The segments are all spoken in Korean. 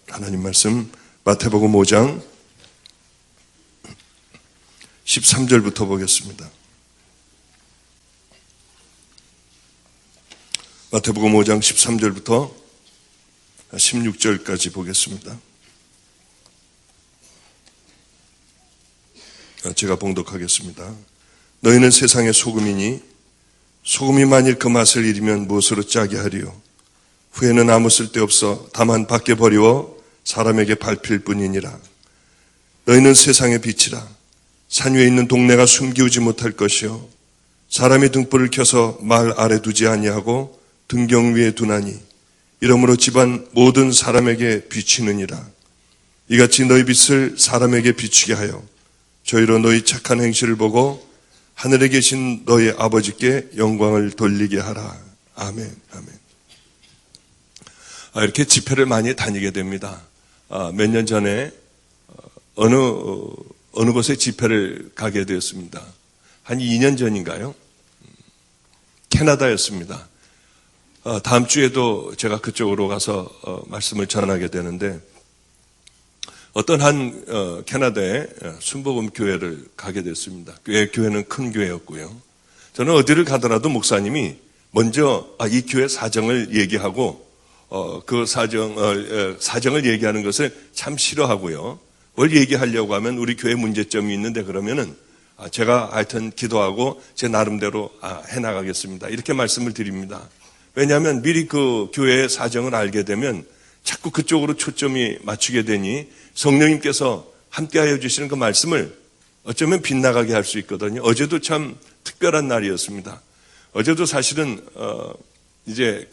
하나님 말씀 마태복음 5장 13절부터 보겠습니다. 마태복음 5장 13절부터 16절까지 보겠습니다. 제가 봉독하겠습니다. 너희는 세상의 소금이니 소금이 만일 그 맛을 잃으면 무엇으로 짜게 하리요? 후에는 아무 쓸데없어 다만 밖에 버리워 사람에게 밟힐 뿐이니라. 너희는 세상의 빛이라. 산 위에 있는 동네가 숨기우지 못할 것이요 사람이 등불을 켜서 말 아래 두지 아니하고 등경 위에 두나니 이러므로 집안 모든 사람에게 비치느니라. 이같이 너희 빛을 사람에게 비추게 하여 저희로 너희 착한 행실을 보고 하늘에 계신 너희 아버지께 영광을 돌리게 하라. 아멘. 아멘. 이렇게 집회를 많이 다니게 됩니다. 몇 년 전에 어느 곳에 집회를 가게 되었습니다. 한 2년 전인가요? 캐나다였습니다. 다음 주에도 제가 그쪽으로 가서 말씀을 전하게 되는데 어떤 한 캐나다의 순복음 교회를 가게 됐습니다. 교회는 큰 교회였고요. 저는 어디를 가더라도 목사님이 먼저 이 교회 사정을 얘기하고 그 사정을 얘기하는 것을 참 싫어하고요. 뭘 얘기하려고 하면 우리 교회 문제점이 있는데 그러면은 제가 하여튼 기도하고 제 나름대로 해나가겠습니다. 이렇게 말씀을 드립니다. 왜냐하면 미리 그 교회의 사정을 알게 되면 자꾸 그쪽으로 초점이 맞추게 되니 성령님께서 함께하여 주시는 그 말씀을 어쩌면 빗나가게 할 수 있거든요. 어제도 참 특별한 날이었습니다. 어제도 사실은 이제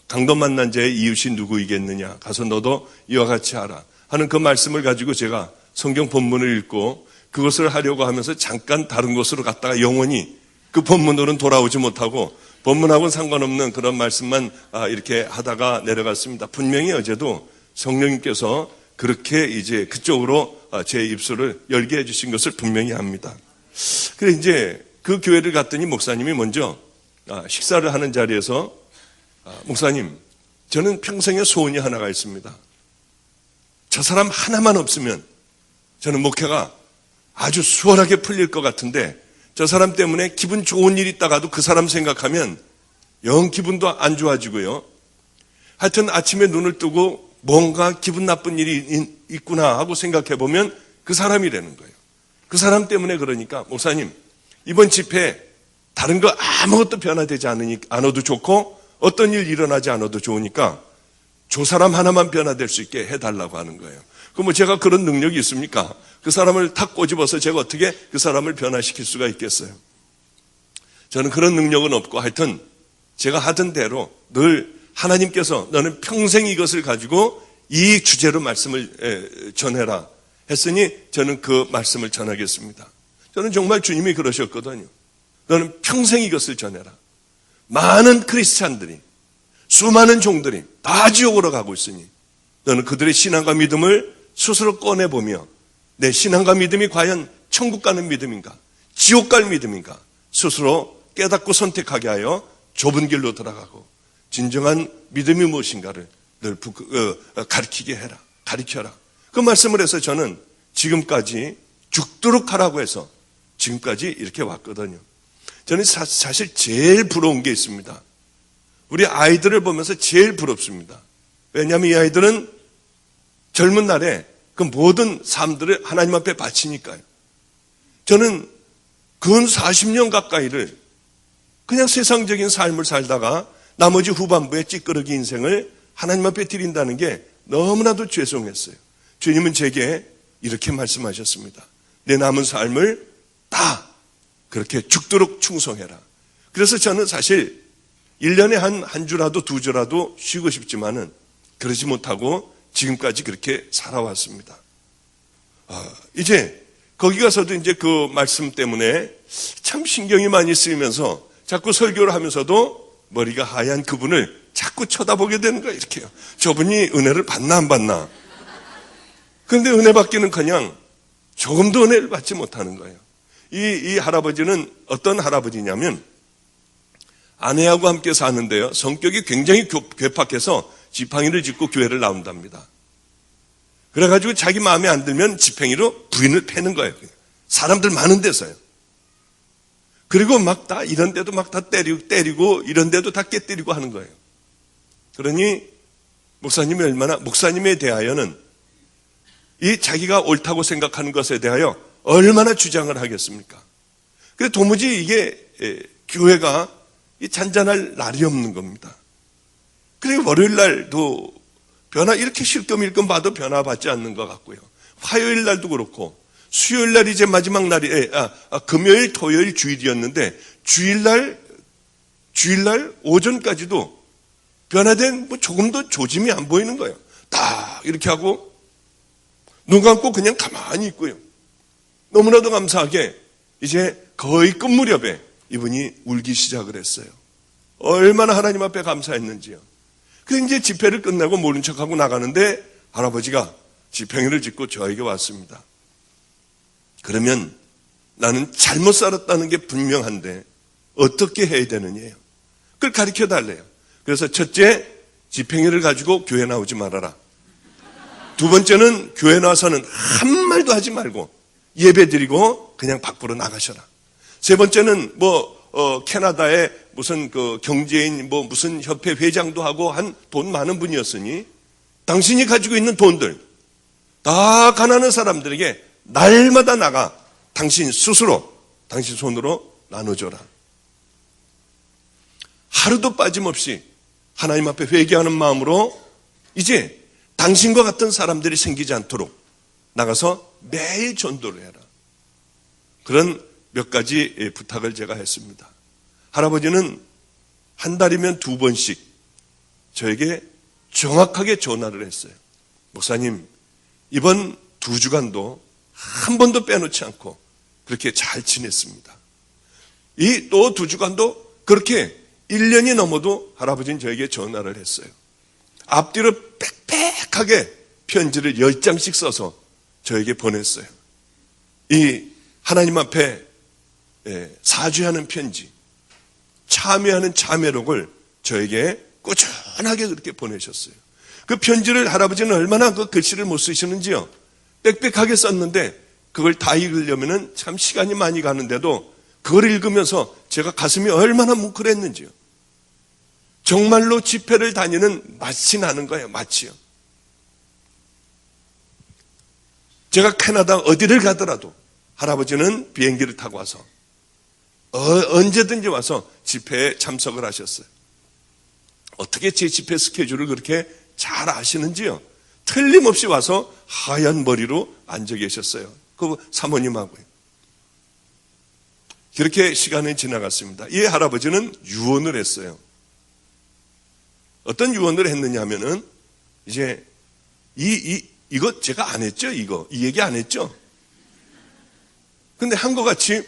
강도 만난 자의 이웃이 누구이겠느냐 가서 너도 이와 같이 하라 하는 그 말씀을 가지고 제가 성경 본문을 읽고 그것을 하려고 하면서 잠깐 다른 곳으로 갔다가 영원히 그 본문으로는 돌아오지 못하고 본문하고는 상관없는 그런 말씀만 이렇게 하다가 내려갔습니다. 분명히 어제도 성령님께서 그렇게 이제 그쪽으로 제 입술을 열게 해주신 것을 분명히 압니다. 그래 이제 그 교회를 갔더니 목사님이 먼저 식사를 하는 자리에서 목사님, 저는 평생의 소원이 하나가 있습니다. 저 사람 하나만 없으면 저는 목회가 아주 수월하게 풀릴 것 같은데 저 사람 때문에 기분 좋은 일 있다가도 그 사람 생각하면 영 기분도 안 좋아지고요. 하여튼 아침에 눈을 뜨고 뭔가 기분 나쁜 일이 있구나 하고 생각해 보면 그 사람이라는 거예요. 그 사람 때문에 그러니까 목사님 이번 집회 다른 거 아무것도 변화되지 않아도 좋고 어떤 일 일어나지 않아도 좋으니까 저 사람 하나만 변화될 수 있게 해달라고 하는 거예요. 그럼 뭐 제가 그런 능력이 있습니까? 그 사람을 탁 꼬집어서 제가 어떻게 그 사람을 변화시킬 수가 있겠어요? 저는 그런 능력은 없고 하여튼 제가 하던 대로 늘 하나님께서 너는 평생 이것을 가지고 이 주제로 말씀을 전해라 했으니 저는 그 말씀을 전하겠습니다. 저는 정말 주님이 그러셨거든요. 너는 평생 이것을 전해라. 많은 크리스찬들이 수많은 종들이 다 지옥으로 가고 있으니 너는 그들의 신앙과 믿음을 스스로 꺼내보며 내 신앙과 믿음이 과연 천국 가는 믿음인가 지옥 갈 믿음인가 스스로 깨닫고 선택하게 하여 좁은 길로 들어가고 진정한 믿음이 무엇인가를 늘 가르치게 해라. 가르쳐라. 그 말씀을 해서 저는 지금까지 죽도록 하라고 해서 지금까지 이렇게 왔거든요. 저는 사실 제일 부러운 게 있습니다. 우리 아이들을 보면서 제일 부럽습니다. 왜냐하면 이 아이들은 젊은 날에 그 모든 삶들을 하나님 앞에 바치니까요. 저는 근 40년 가까이를 그냥 세상적인 삶을 살다가 나머지 후반부에 찌끄러기 인생을 하나님 앞에 드린다는 게 너무나도 죄송했어요. 주님은 제게 이렇게 말씀하셨습니다. 내 남은 삶을 다 그렇게 죽도록 충성해라. 그래서 저는 사실 1년에 한 주라도 두 주라도 쉬고 싶지만은 그러지 못하고 지금까지 그렇게 살아왔습니다. 이제 거기 가서도 이제 그 말씀 때문에 참 신경이 많이 쓰이면서 자꾸 설교를 하면서도 머리가 하얀 그분을 자꾸 쳐다보게 되는 거예요. 이렇게요. 저분이 은혜를 받나 안 받나. 그런데 은혜 받기는 그냥 조금도 은혜를 받지 못하는 거예요. 이 할아버지는 어떤 할아버지냐면 아내하고 함께 사는데요. 성격이 굉장히 괴팍해서 지팡이를 짚고 교회를 나온답니다. 그래가지고 자기 마음에 안 들면 지팽이로 부인을 패는 거예요. 사람들 많은 데서요. 그리고 막 다 이런 데도 막 다 때리고 이런 데도 다 깨때리고 하는 거예요. 그러니 목사님에 대하여는 이 자기가 옳다고 생각하는 것에 대하여 얼마나 주장을 하겠습니까? 그래서 도무지 이게 교회가 잔잔할 날이 없는 겁니다. 그리고 월요일 날도 이렇게 실검일검 봐도 변화받지 않는 것 같고요. 화요일 날도 그렇고, 수요일 날 이제 마지막 날이, 금요일, 토요일, 주일이었는데, 주일날 오전까지도 변화된 조금도 조짐이 안 보이는 거예요. 딱 이렇게 하고, 눈 감고 그냥 가만히 있고요. 너무나도 감사하게 이제 거의 끝 무렵에 이분이 울기 시작을 했어요. 얼마나 하나님 앞에 감사했는지요. 그래서 이제 집회를 끝나고 모른 척하고 나가는데 할아버지가 지팽이를 짚고 저에게 왔습니다. 그러면 나는 잘못 살았다는 게 분명한데 어떻게 해야 되느냐요. 그걸 가르쳐 달래요. 그래서 첫째, 지팽이를 가지고 교회 나오지 말아라. 두 번째는 교회 나와서는 한 말도 하지 말고 예배 드리고 그냥 밖으로 나가셔라. 세 번째는 캐나다에 무슨 경제인 무슨 협회 회장도 하고 한 돈 많은 분이었으니 당신이 가지고 있는 돈들 다 가난한 사람들에게 날마다 나가 당신 손으로 나눠줘라. 하루도 빠짐없이 하나님 앞에 회개하는 마음으로 이제 당신과 같은 사람들이 생기지 않도록 나가서 매일 전도를 해라. 그런 몇 가지 부탁을 제가 했습니다. 할아버지는 한 달이면 2번씩 저에게 정확하게 전화를 했어요. 목사님, 이번 2주간도 한 번도 빼놓지 않고 그렇게 잘 지냈습니다. 이 또 2주간도 그렇게 1년이 넘어도 할아버지는 저에게 전화를 했어요. 앞뒤로 빽빽하게 편지를 10장씩 써서 저에게 보냈어요. 이 하나님 앞에 사죄하는 편지, 참회하는 참회록을 저에게 꾸준하게 그렇게 보내셨어요. 그 편지를 할아버지는 얼마나 그 글씨를 못 쓰시는지요. 빽빽하게 썼는데 그걸 다 읽으려면 참 시간이 많이 가는데도 그걸 읽으면서 제가 가슴이 얼마나 뭉클했는지요. 정말로 집회를 다니는 맛이 나는 거예요. 맛이요. 제가 캐나다 어디를 가더라도 할아버지는 비행기를 타고 와서 언제든지 와서 집회에 참석을 하셨어요. 어떻게 제 집회 스케줄을 그렇게 잘 아시는지요. 틀림없이 와서 하얀 머리로 앉아 계셨어요. 그 사모님하고요. 그렇게 시간이 지나갔습니다. 이 할아버지는 유언을 했어요. 어떤 유언을 했느냐 하면은 이제 이거 제가 안 했죠. 이 얘기 안 했죠. 근데 한 것 같이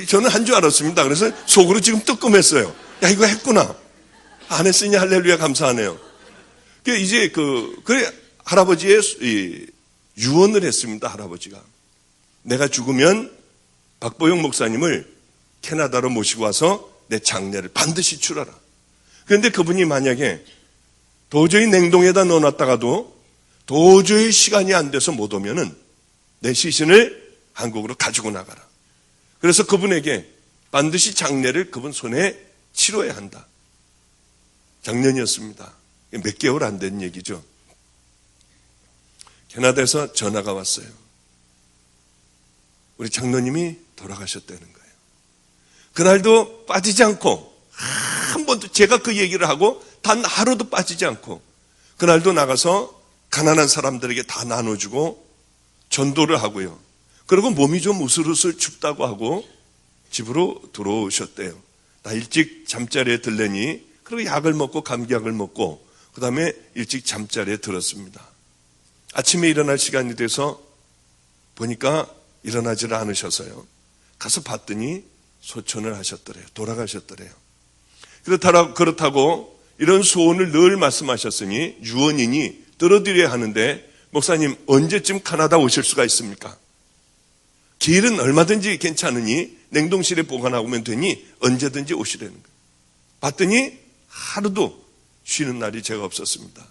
저는 한 줄 알았습니다. 그래서 속으로 지금 뜨끔했어요. 야, 이거 했구나. 안 했으니 할렐루야 감사하네요. 이제 그래 할아버지의 유언을 했습니다. 할아버지가 내가 죽으면 박보영 목사님을 캐나다로 모시고 와서 내 장례를 반드시 치러라. 그런데 그분이 만약에 도저히 냉동에다 넣어놨다가도 도저히 시간이 안 돼서 못 오면은 내 시신을 한국으로 가지고 나가라. 그래서 그분에게 반드시 장례를 그분 손에 치러야 한다. 작년이었습니다. 몇 개월 안 된 얘기죠. 캐나다에서 전화가 왔어요. 우리 장로님이 돌아가셨다는 거예요. 그날도 빠지지 않고 한 번도 제가 그 얘기를 하고 단 하루도 빠지지 않고 그날도 나가서 가난한 사람들에게 다 나눠주고 전도를 하고요. 그리고 몸이 좀 우슬우슬 춥다고 하고 집으로 들어오셨대요. 나 일찍 잠자리에 들려니 그리고 약을 먹고 감기약을 먹고 그 다음에 일찍 잠자리에 들었습니다. 아침에 일어날 시간이 돼서 보니까 일어나지를 않으셔서요. 가서 봤더니 소천을 하셨더래요. 돌아가셨더래요. 그렇다고 이런 소원을 늘 말씀하셨으니 유언이니 들어드려야 하는데 목사님 언제쯤 캐나다 오실 수가 있습니까? 길은 얼마든지 괜찮으니 냉동실에 보관하면 되니 언제든지 오시라는 거예요. 봤더니 하루도 쉬는 날이 제가 없었습니다.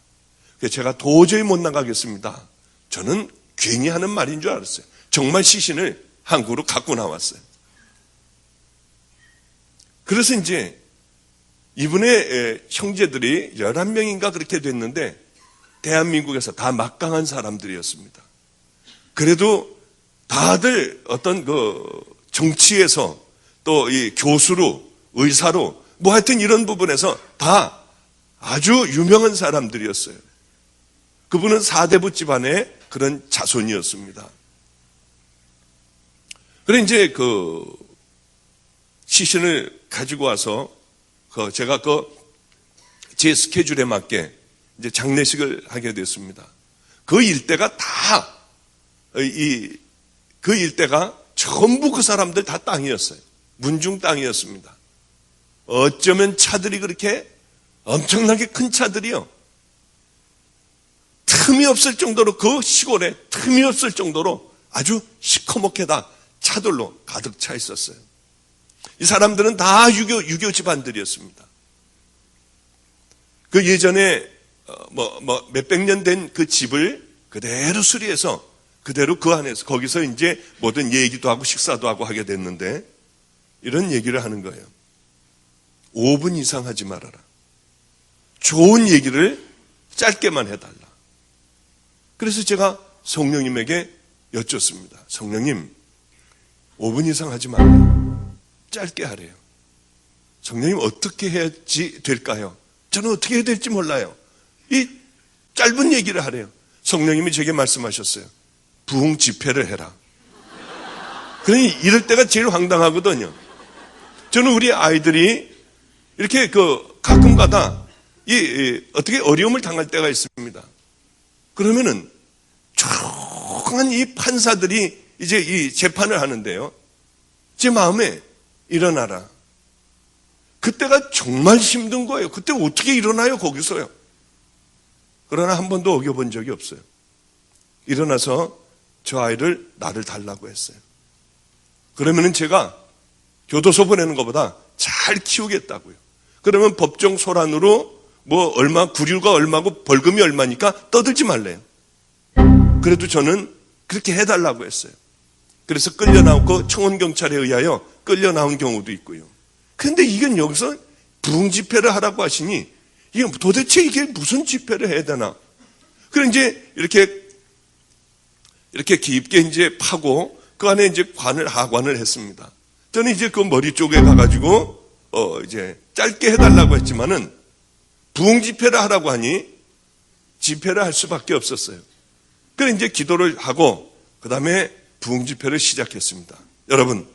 그래서 제가 도저히 못 나가겠습니다. 저는 괜히 하는 말인 줄 알았어요. 정말 시신을 한국으로 갖고 나왔어요. 그래서 이제 이분의 형제들이 11명인가 그렇게 됐는데 대한민국에서 다 막강한 사람들이었습니다. 그래도 다들 어떤 그 정치에서 또 이 교수로 의사로 뭐 하여튼 이런 부분에서 다 아주 유명한 사람들이었어요. 그분은 사대부 집안의 그런 자손이었습니다. 그래 이제 그 시신을 가지고 와서 제가 제 스케줄에 맞게 이제 장례식을 하게 됐습니다. 그 일대가 다 그 일대가 전부 그 사람들 다 땅이었어요. 문중 땅이었습니다. 어쩌면 차들이 그렇게 엄청나게 큰 차들이요. 틈이 없을 정도로 그 시골에 틈이 없을 정도로 아주 시커멓게 다 차들로 가득 차 있었어요. 이 사람들은 다 유교 집안들이었습니다. 그 예전에 몇백 년 된 그 집을 그대로 수리해서 그대로 그 안에서 거기서 이제 모든 얘기도 하고 식사도 하고 하게 됐는데 이런 얘기를 하는 거예요. 5분 이상 하지 말아라. 좋은 얘기를 짧게만 해달라. 그래서 제가 성령님에게 여쭙습니다. 성령님, 5분 이상 하지 말아요. 짧게 하래요. 성령님 어떻게 해야지 될까요? 저는 어떻게 해야 될지 몰라요. 이 짧은 얘기를 하래요. 성령님이 제게 말씀하셨어요. 부흥 집회를 해라. 그러니 이럴 때가 제일 황당하거든요. 저는 우리 아이들이 이렇게 가끔가다 어떻게 어려움을 당할 때가 있습니다. 그러면은 조용한 이 판사들이 이제 이 재판을 하는데요. 제 마음에 일어나라. 그때가 정말 힘든 거예요. 그때 어떻게 일어나요, 거기서요? 그러나 한 번도 어겨본 적이 없어요. 일어나서 저 아이를 나를 달라고 했어요. 그러면은 제가 교도소 보내는 것보다 잘 키우겠다고요. 그러면 법정 소란으로 구류가 얼마고 벌금이 얼마니까 떠들지 말래요. 그래도 저는 그렇게 해달라고 했어요. 그래서 끌려나오고 청원경찰에 의하여 끌려나온 경우도 있고요. 근데 이건 여기서 부흥 집회를 하라고 하시니 이게 도대체 이게 무슨 집회를 해야 되나? 그래 이제 이렇게 깊게 이제 파고 그 안에 이제 하관을 했습니다. 저는 이제 그 머리 쪽에 가가지고 이제 짧게 해달라고 했지만은 부흥 집회를 하라고 하니 집회를 할 수밖에 없었어요. 그래 이제 기도를 하고 그 다음에 부흥 집회를 시작했습니다. 여러분,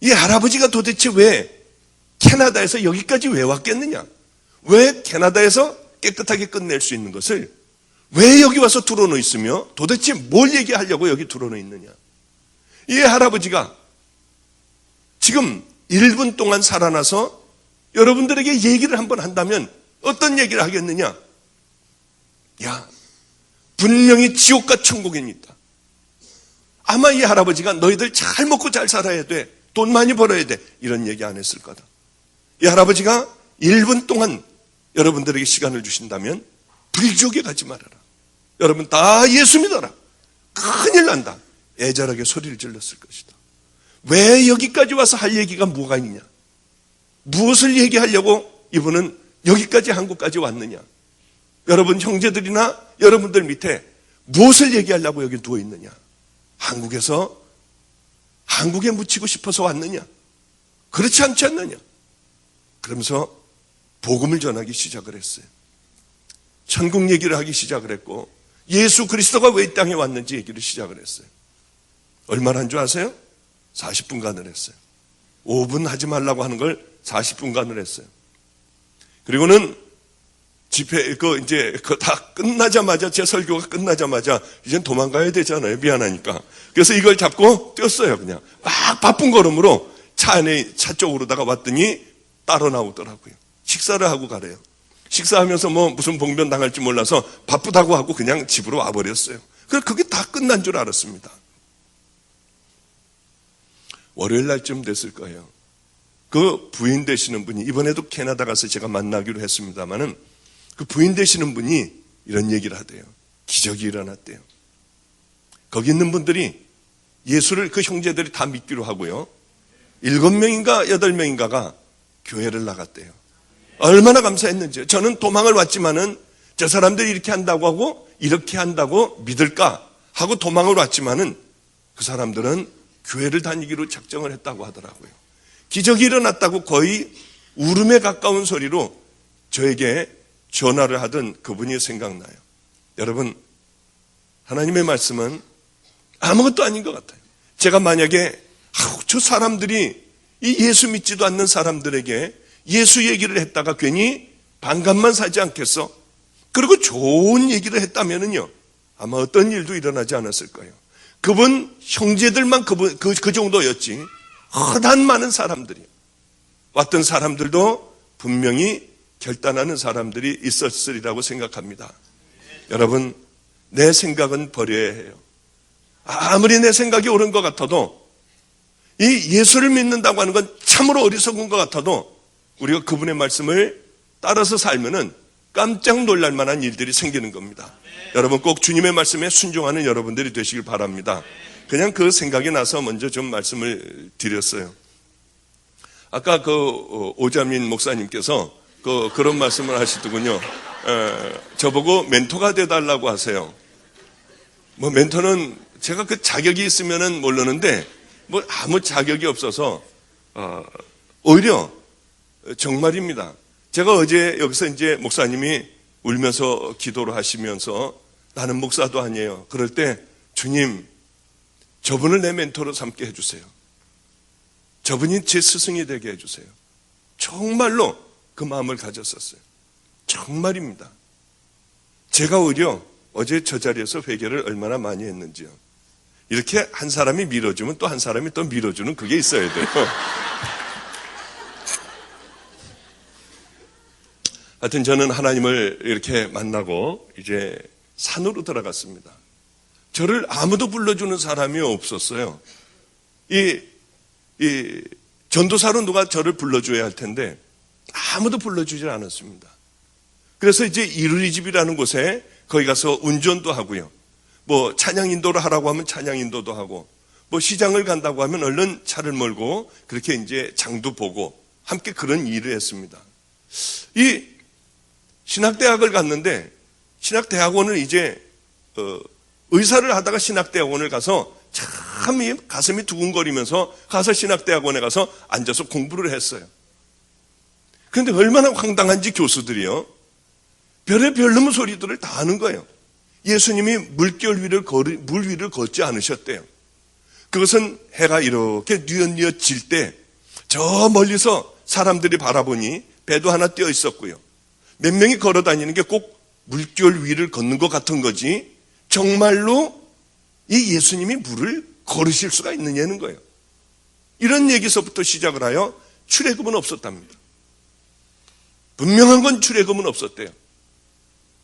이 할아버지가 도대체 왜 캐나다에서 여기까지 왜 왔겠느냐? 왜 캐나다에서 깨끗하게 끝낼 수 있는 것을 왜 여기 와서 들어놓 있으며 도대체 뭘 얘기하려고 여기 들어놓 있느냐? 이 할아버지가 지금 1분 동안 살아나서 여러분들에게 얘기를 한번 한다면 어떤 얘기를 하겠느냐? 야, 분명히 지옥과 천국입니다. 아마 이 할아버지가 너희들 잘 먹고 잘 살아야 돼. 돈 많이 벌어야 돼. 이런 얘기 안 했을 거다. 이 할아버지가 1분 동안 여러분들에게 시간을 주신다면 불지옥에 가지 말아라. 여러분 다 예수 믿어라. 큰일 난다. 애절하게 소리를 질렀을 것이다. 왜 여기까지 와서 할 얘기가 뭐가 있냐? 무엇을 얘기하려고 이분은 여기까지 한국까지 왔느냐? 여러분 형제들이나 여러분들 밑에 무엇을 얘기하려고 여기 누워 있느냐? 한국에 묻히고 싶어서 왔느냐? 그렇지 않지 않느냐? 그러면서 복음을 전하기 시작을 했어요. 천국 얘기를 하기 시작을 했고 예수 그리스도가 왜 이 땅에 왔는지 얘기를 시작을 했어요. 얼마나 한 줄 아세요? 40분간을 했어요. 5분 하지 말라고 하는 걸 40분간을 했어요. 그리고는 집회 다 끝나자마자 제 설교가 끝나자마자 이젠 도망가야 되잖아요. 미안하니까. 그래서 이걸 잡고 뛰었어요. 그냥 막 바쁜 걸음으로 차 쪽으로다가 왔더니 따로 나오더라고요. 식사를 하고 가래요. 식사하면서 무슨 봉변 당할지 몰라서 바쁘다고 하고 그냥 집으로 와버렸어요. 그래서 그게 다 끝난 줄 알았습니다. 월요일 날쯤 됐을 거예요. 그 부인 되시는 분이 이번에도 캐나다 가서 제가 만나기로 했습니다마는 그 부인 되시는 분이 이런 얘기를 하대요. 기적이 일어났대요. 거기 있는 분들이 예수를 그 형제들이 다 믿기로 하고요. 7명인가 8명인가가 교회를 나갔대요. 얼마나 감사했는지요. 저는 도망을 왔지만은 저 사람들이 이렇게 한다고 하고 이렇게 한다고 믿을까 하고 도망을 왔지만은 그 사람들은 교회를 다니기로 작정을 했다고 하더라고요. 기적이 일어났다고 거의 울음에 가까운 소리로 저에게 전화를 하던 그분이 생각나요. 여러분, 하나님의 말씀은 아무것도 아닌 것 같아요. 제가 만약에 저 사람들이 이 예수 믿지도 않는 사람들에게 예수 얘기를 했다가 괜히 반감만 사지 않겠어? 그리고 좋은 얘기를 했다면은요, 아마 어떤 일도 일어나지 않았을 거예요. 그분 형제들만 그 정도였지 흔한 많은 사람들이 왔던 사람들도 분명히 결단하는 사람들이 있었으리라고 생각합니다. 여러분, 내 생각은 버려야 해요. 아무리 내 생각이 옳은 것 같아도 이 예수를 믿는다고 하는 건 참으로 어리석은 것 같아도 우리가 그분의 말씀을 따라서 살면은 깜짝 놀랄 만한 일들이 생기는 겁니다. 여러분, 꼭 주님의 말씀에 순종하는 여러분들이 되시길 바랍니다. 그냥 그 생각이 나서 먼저 좀 말씀을 드렸어요. 아까 그 오자민 목사님께서 그런 말씀을 하시더군요. 저보고 멘토가 돼달라고 하세요. 뭐 멘토는 제가 그 자격이 있으면은 모르는데 뭐 아무 자격이 없어서 오히려 정말입니다. 제가 어제 여기서 이제 목사님이 울면서 기도를 하시면서 나는 목사도 아니에요. 그럴 때 주님, 저분을 내 멘토로 삼게 해주세요. 저분이 제 스승이 되게 해주세요. 정말로 그 마음을 가졌었어요. 정말입니다. 제가 오히려 어제 저 자리에서 회개를 얼마나 많이 했는지요. 이렇게 한 사람이 밀어주면 또 한 사람이 또 밀어주는 그게 있어야 돼요. 하여튼 저는 하나님을 이렇게 만나고 이제 산으로 들어갔습니다. 저를 아무도 불러주는 사람이 없었어요. 이 전도사로 누가 저를 불러줘야 할 텐데 아무도 불러주지 않았습니다. 그래서 이제 이루리집이라는 곳에 거기 가서 운전도 하고요. 뭐 찬양 인도를 하라고 하면 찬양 인도도 하고, 뭐 시장을 간다고 하면 얼른 차를 몰고 그렇게 이제 장도 보고 함께 그런 일을 했습니다. 이 신학대학을 갔는데 신학대학원을 이제 의사를 하다가 신학대학원을 가서 참 가슴이 두근거리면서 가서 신학대학원에 가서 앉아서 공부를 했어요. 그런데 얼마나 황당한지 교수들이요. 별의별 놈의 소리들을 다 하는 거예요. 예수님이 물 위를 걷지 않으셨대요. 그것은 해가 이렇게 뉘엿뉘엿 질 때 저 멀리서 사람들이 바라보니 배도 하나 띄어 있었고요. 몇 명이 걸어 다니는 게 꼭 물결 위를 걷는 것 같은 거지 정말로 이 예수님이 물을 걸으실 수가 있느냐는 거예요. 이런 얘기서부터 시작을 하여 출애굽은 없었답니다. 분명한 건 출애굽은 없었대요.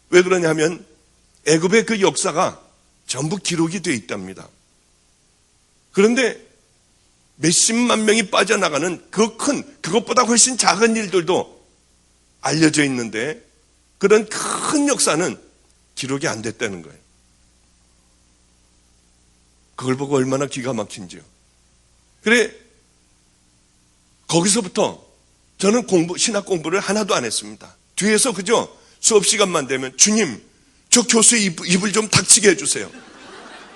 왜 그러냐면 애굽의 그 역사가 전부 기록이 되어 있답니다. 그런데 몇십만 명이 빠져나가는 그것보다 훨씬 작은 일들도 알려져 있는데 그런 큰 역사는 기록이 안 됐다는 거예요. 그걸 보고 얼마나 기가 막힌지요. 그래, 거기서부터 저는 신학 공부를 하나도 안 했습니다. 뒤에서 그저 수업 시간만 되면 주님, 저 교수의 입을 좀 닥치게 해주세요.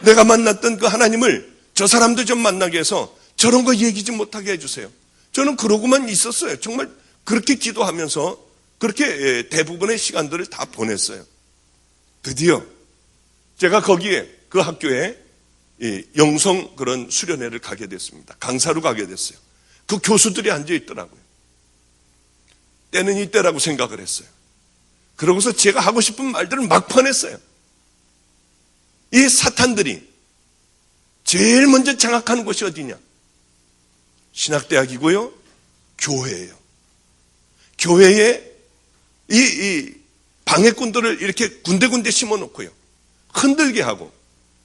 내가 만났던 그 하나님을 저 사람도 좀 만나게 해서 저런 거 얘기 좀 못하게 해주세요. 저는 그러고만 있었어요. 정말 그렇게 기도하면서 그렇게 대부분의 시간들을 다 보냈어요. 드디어 제가 거기에 그 학교에 영성 그런 수련회를 가게 됐습니다. 강사로 가게 됐어요. 그 교수들이 앉아 있더라고요. 때는 이때라고 생각을 했어요. 그러고서 제가 하고 싶은 말들을 막 퍼냈어요. 이 사탄들이 제일 먼저 장악하는 곳이 어디냐? 신학대학이고요. 교회예요. 교회에 이 방해꾼들을 이렇게 군데군데 심어놓고요. 흔들게 하고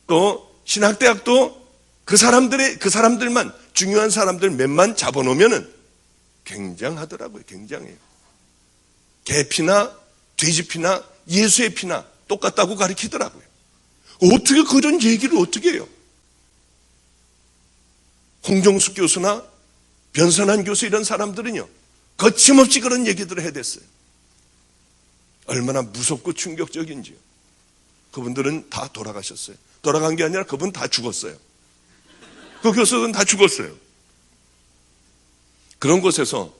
또 신학대학도 그 사람들만 중요한 사람들 몇만 잡아놓으면은 굉장하더라고요. 굉장해요. 개피나 돼지피나 예수의 피나 똑같다고 가르치더라고요. 어떻게 그런 얘기를 어떻게 해요? 홍정숙 교수나 변선한 교수 이런 사람들은요, 거침없이 그런 얘기들을 해댔어요. 얼마나 무섭고 충격적인지요. 그분들은 다 돌아가셨어요. 돌아간 게 아니라 그분 다 죽었어요. 그 교수들은 다 죽었어요. 그런 곳에서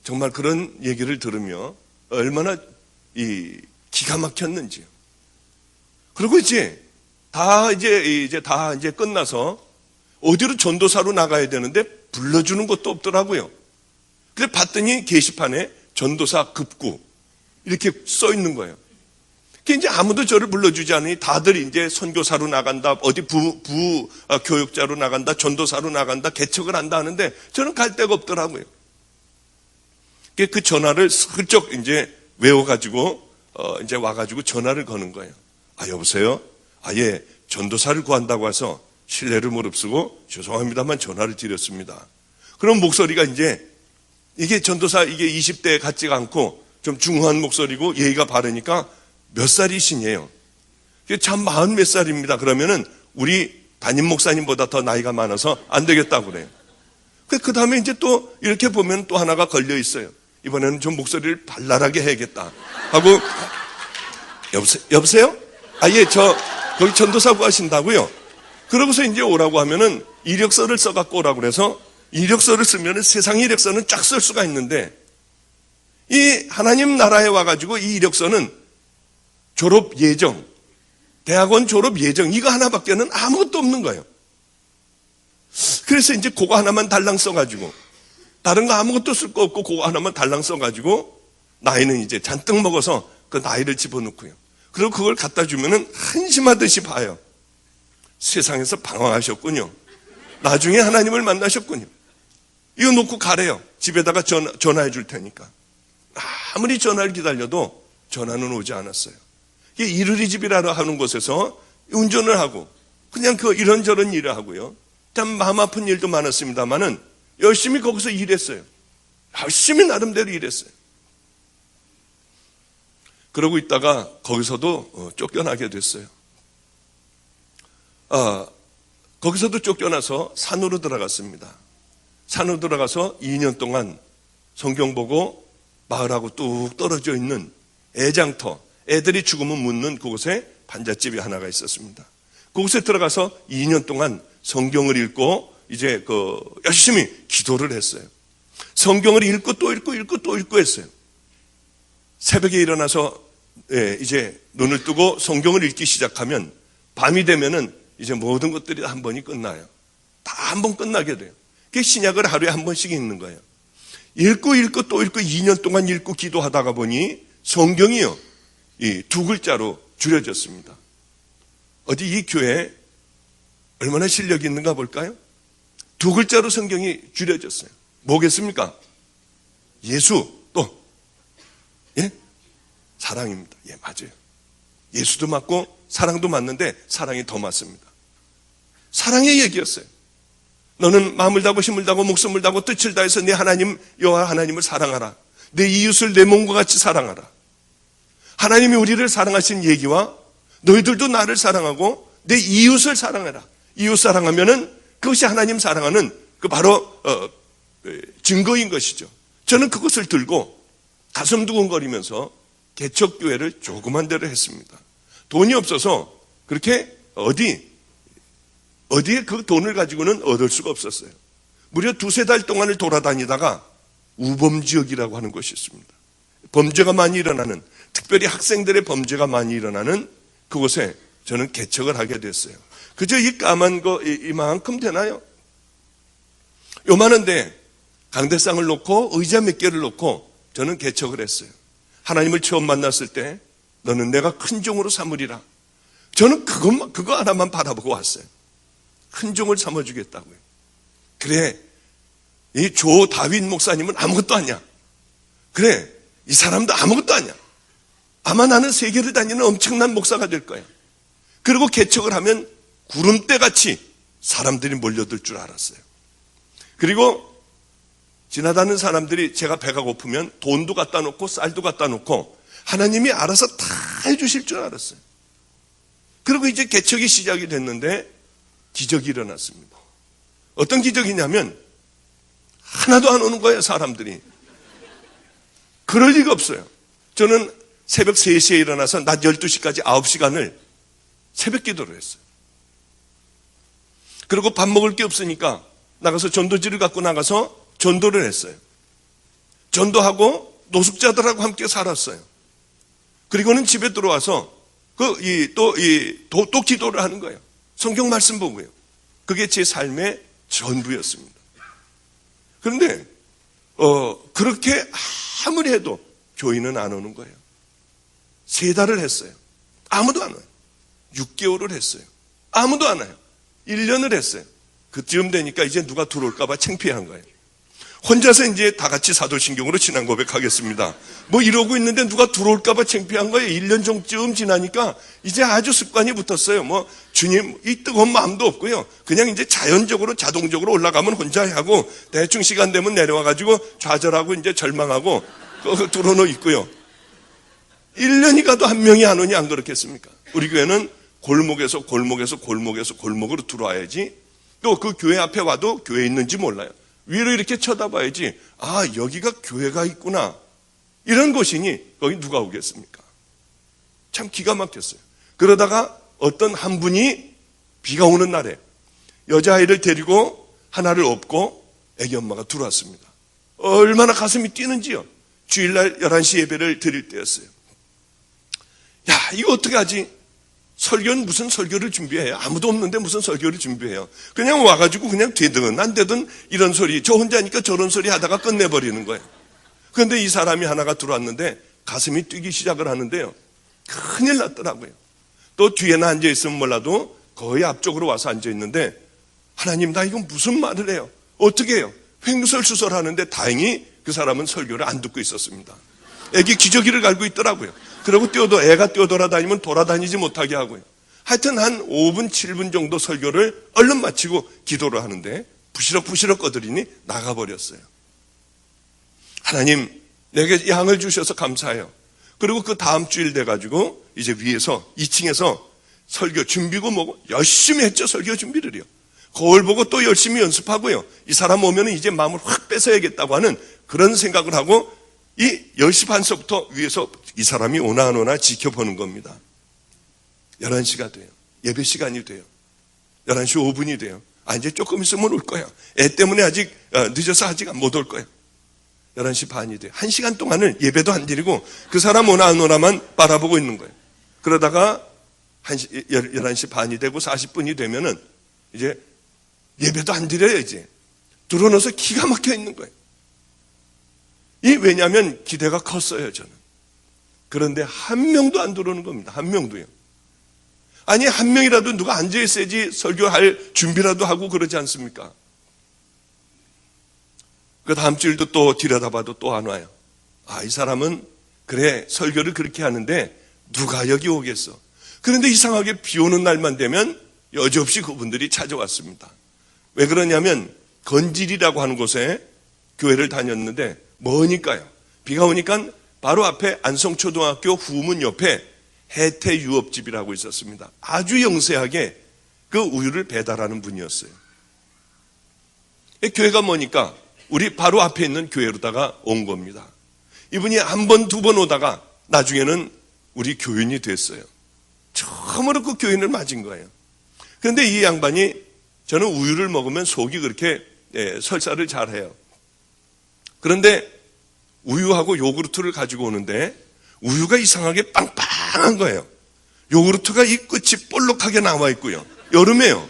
정말 그런 얘기를 들으며 얼마나 기가 막혔는지요. 그리고 이제 다 끝나서 어디로 전도사로 나가야 되는데 불러주는 것도 없더라고요. 그래서 봤더니 게시판에 전도사 급구 이렇게 써 있는 거예요. 이제 아무도 저를 불러주지 않으니 다들 이제 선교사로 나간다, 어디 교육자로 나간다, 전도사로 나간다, 개척을 한다 하는데 저는 갈 데가 없더라고요. 그 전화를 슬쩍 이제 외워가지고, 이제 와가지고 전화를 거는 거예요. 여보세요? 예, 전도사를 구한다고 해서 신뢰를 무릅쓰고 죄송합니다만 전화를 드렸습니다. 그럼 목소리가 이제, 이게 전도사, 이게 20대 같지가 않고 좀 중후한 목소리고 예의가 바르니까 몇 살이시냐요? 참 40 몇 살입니다. 그러면은 우리 담임 목사님보다 더 나이가 많아서 안 되겠다고 그래요. 그 다음에 이제 또 이렇게 보면 또 하나가 걸려 있어요. 이번에는 좀 목소리를 발랄하게 해야겠다 하고, 여보세요? 예, 거기 전도사 구하신다고요? 그러고서 이제 오라고 하면은 이력서를 써갖고 오라고 그래서 이력서를 쓰면은 세상 이력서는 쫙 쓸 수가 있는데 이 하나님 나라에 와가지고 이 이력서는 졸업 예정, 대학원 졸업 예정, 이거 하나밖에는 아무것도 없는 거예요. 그래서 이제 그거 하나만 달랑 써가지고, 다른 거 아무것도 쓸 거 없고 그거 하나만 달랑 써가지고, 나이는 이제 잔뜩 먹어서 그 나이를 집어넣고요. 그리고 그걸 갖다 주면은 한심하듯이 봐요. 세상에서 방황하셨군요. 나중에 하나님을 만나셨군요. 이거 놓고 가래요. 집에다가 전화해 줄 테니까. 아무리 전화를 기다려도 전화는 오지 않았어요. 이르리 집이라 하는 곳에서 운전을 하고 그냥 이런저런 일을 하고요. 참 마음 아픈 일도 많았습니다만은 열심히 거기서 일했어요. 열심히 나름대로 일했어요. 그러고 있다가 거기서도 쫓겨나게 됐어요. 거기서도 쫓겨나서 산으로 들어갔습니다. 산으로 들어가서 2년 동안 성경 보고 마을하고 뚝 떨어져 있는 애장터, 애들이 죽으면 묻는 그곳에 반잣집이 하나가 있었습니다. 그곳에 들어가서 2년 동안 성경을 읽고 이제 열심히 기도를 했어요. 성경을 읽고 또 읽고 또 읽고 했어요. 새벽에 일어나서 이제 눈을 뜨고 성경을 읽기 시작하면 밤이 되면은 이제 모든 것들이 한 번이 끝나요. 다 한 번 끝나게 돼요. 그 신약을 하루에 한 번씩 읽는 거예요. 읽고 또 읽고 2년 동안 읽고 기도하다가 보니 성경이요, 이 2글자로 줄여졌습니다. 어디 이 교회에 얼마나 실력이 있는가 볼까요? 2글자로 성경이 줄여졌어요. 뭐겠습니까? 예수, 또 사랑입니다. 맞아요. 예수도 맞고 사랑도 맞는데 사랑이 더 맞습니다. 사랑의 얘기였어요. 너는 마음을 다하고 힘을 다하고 목숨을 다하고 뜻을 다해서 내 하나님 여호와 하나님을 사랑하라. 내 이웃을 내 몸과 같이 사랑하라. 하나님이 우리를 사랑하신 얘기와 너희들도 나를 사랑하고 내 이웃을 사랑하라. 이웃 사랑하면은 그것이 하나님 사랑하는 바로 증거인 것이죠. 저는 그것을 들고 가슴 두근거리면서 개척교회를 조그만 데로 했습니다. 돈이 없어서 그렇게 어디에 그 돈을 가지고는 얻을 수가 없었어요. 무려 2-3달 동안을 돌아다니다가 우범지역이라고 하는 것이 있습니다. 범죄가 많이 일어나는, 특별히 학생들의 범죄가 많이 일어나는 그곳에 저는 개척을 하게 됐어요. 그저 이 까만 거 이만큼 되나요? 요만한데 강대상을 놓고 의자 몇 개를 놓고 저는 개척을 했어요. 하나님을 처음 만났을 때 너는 내가 큰 종으로 삼으리라. 저는 그거 하나만 바라보고 왔어요. 큰 종을 삼아주겠다고요. 그래, 이 조 다윗 목사님은 아무것도 아니야. 그래, 이 사람도 아무것도 아니야. 아마 나는 세계를 다니는 엄청난 목사가 될 거야. 그리고 개척을 하면 구름대같이 사람들이 몰려들 줄 알았어요. 그리고 지나다니는 사람들이 제가 배가 고프면 돈도 갖다 놓고 쌀도 갖다 놓고 하나님이 알아서 다 해주실 줄 알았어요. 그리고 이제 개척이 시작이 됐는데 기적이 일어났습니다. 어떤 기적이냐면 하나도 안 오는 거예요, 사람들이. 그럴 리가 없어요. 저는 새벽 3시에 일어나서 낮 12시까지 9시간을 새벽 기도를 했어요. 그리고 밥 먹을 게 없으니까 나가서 전도지를 갖고 나가서 전도를 했어요. 전도하고 노숙자들하고 함께 살았어요. 그리고는 집에 들어와서 또 기도를 하는 거예요. 성경 말씀 보고요. 그게 제 삶의 전부였습니다. 그런데 그렇게 아무리 해도 교인은 안 오는 거예요. 3달을 했어요. 아무도 안 와요. 6개월을 했어요. 아무도 안 와요. 1년을 했어요. 그쯤 되니까 이제 누가 들어올까 봐 창피한 거예요. 혼자서 이제 다 같이 사도신경으로 신앙 고백하겠습니다. 뭐 이러고 있는데 누가 들어올까 봐 창피한 거예요. 1년 정도쯤 지나니까 이제 아주 습관이 붙었어요. 뭐 주님 이 뜨거운 마음도 없고요. 그냥 이제 자연적으로 자동적으로 올라가면 혼자 하고 대충 시간 되면 내려와가지고 좌절하고 이제 절망하고 들어놓 있고요. 1년이 가도 한 명이 안 오니 안 그렇겠습니까? 우리 교회는 골목에서 골목으로 들어와야지. 또 그 교회 앞에 와도 교회 있는지 몰라요. 위로 이렇게 쳐다봐야지. 아, 여기가 교회가 있구나. 이런 곳이니 거기 누가 오겠습니까? 참 기가 막혔어요. 그러다가 어떤 한 분이 비가 오는 날에 여자아이를 데리고 하나를 업고 애기 엄마가 들어왔습니다. 얼마나 가슴이 뛰는지요. 주일날 11시 예배를 드릴 때였어요. 야, 이거 어떻게 하지? 설교는 무슨 설교를 준비해요? 아무도 없는데 무슨 설교를 준비해요? 그냥 와가지고 그냥 되든 안 되든 이런 소리, 저 혼자니까 저런 소리 하다가 끝내버리는 거예요. 그런데 이 사람이 하나가 들어왔는데 가슴이 뛰기 시작을 하는데요. 큰일 났더라고요. 또 뒤에는 앉아있으면 몰라도 거의 앞쪽으로 와서 앉아있는데 하나님, 나 이건 무슨 말을 해요? 어떻게 해요? 횡설수설하는데 다행히 그 사람은 설교를 안 듣고 있었습니다. 애기 기저귀를 갈고 있더라고요. 그리고 애가 뛰어돌아다니면 돌아다니지 못하게 하고요. 하여튼 한 5분, 7분 정도 설교를 얼른 마치고 기도를 하는데 부시럭부시럭 꺼드리니 나가버렸어요. 하나님, 내게 양을 주셔서 감사해요. 그리고 그 다음 주일 돼가지고 이제 위에서 2층에서 설교 준비고 뭐고 열심히 했죠. 설교 준비를요. 거울 보고 또 열심히 연습하고요. 이 사람 오면 이제 마음을 확 뺏어야겠다고 하는 그런 생각을 하고 이 10시 반서부터 위에서 이 사람이 오나 안 오나 지켜보는 겁니다. 11시가 돼요. 예배 시간이 돼요. 11시 5분이 돼요. 아, 이제 조금 있으면 올 거야. 애 때문에 아직 늦어서 아직 못 올 거야. 11시 반이 돼요. 1시간 동안을 예배도 안 드리고 그 사람 오나 안 오나만 바라보고 있는 거예요. 그러다가 11시 반이 되고 40분이 되면은 이제 예배도 안 드려요, 이제. 들어넣어서 기가 막혀 있는 거예요. 왜냐하면 기대가 컸어요, 저는. 그런데 한 명도 안 들어오는 겁니다. 한 명도요. 아니, 한 명이라도 누가 앉아있어야지 설교할 준비라도 하고 그러지 않습니까? 그 다음 주일도 또 들여다봐도 또 안 와요. 아, 이 사람은 그래, 설교를 그렇게 하는데 누가 여기 오겠어. 그런데 이상하게 비 오는 날만 되면 여지없이 그분들이 찾아왔습니다. 왜 그러냐면 건질이라고 하는 곳에 교회를 다녔는데 뭐니까요? 비가 오니까 바로 앞에 안성초등학교 후문 옆에 혜태유업집이라고 있었습니다. 아주 영세하게 그 우유를 배달하는 분이었어요. 교회가 뭐니까 우리 바로 앞에 있는 교회로다가 온 겁니다. 이분이 한 번, 두 번 오다가 나중에는 우리 교인이 됐어요. 처음으로 그 교인을 맞은 거예요. 그런데 이 양반이 저는 우유를 먹으면 속이 그렇게 설사를 잘해요. 그런데 우유하고 요구르트를 가지고 오는데 우유가 이상하게 빵빵한 거예요. 요구르트가 이 끝이 볼록하게 나와 있고요. 여름에요.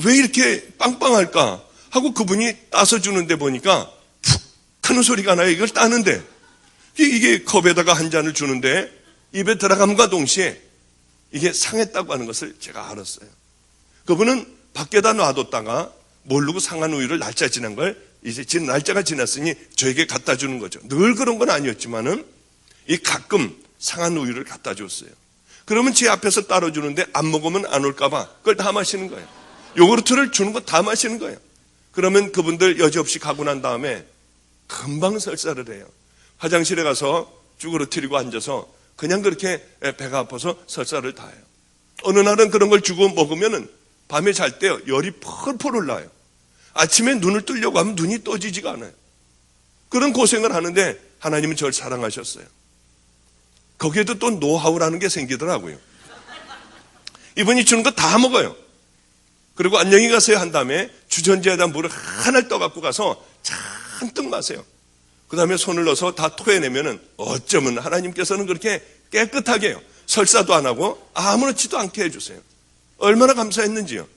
왜 이렇게 빵빵할까 하고 그분이 따서 주는데 보니까 푹 하는 소리가 나요. 이걸 따는데 이게 컵에다가 한 잔을 주는데 입에 들어감과 동시에 이게 상했다고 하는 것을 제가 알았어요. 그분은 밖에다 놔뒀다가 모르고 상한 우유를 날짜 지난 걸 이제 날짜가 지났으니 저에게 갖다 주는 거죠. 늘 그런 건 아니었지만은 이 가끔 상한 우유를 갖다 줬어요. 그러면 제 앞에서 따로 주는데 안 먹으면 안 올까봐 그걸 다 마시는 거예요. 요구르트를 주는 거 다 마시는 거예요. 그러면 그분들 여지없이 가고 난 다음에 금방 설사를 해요. 화장실에 가서 쭈그러뜨리고 앉아서 그냥 그렇게 배가 아파서 설사를 다 해요. 어느 날은 그런 걸 주고 먹으면은 밤에 잘 때 열이 펄펄 올라요. 아침에 눈을 뜨려고 하면 눈이 떠지지가 않아요. 그런 고생을 하는데 하나님은 저를 사랑하셨어요. 거기에도 또 노하우라는 게 생기더라고요. 이분이 주는 거 다 먹어요. 그리고 안녕히 가세요 한 다음에 주전자에다 물을 하나를 떠갖고 가서 잔뜩 마세요. 그 다음에 손을 넣어서 다 토해내면은 어쩌면 하나님께서는 그렇게 깨끗하게 해요. 설사도 안 하고 아무렇지도 않게 해주세요. 얼마나 감사했는지요.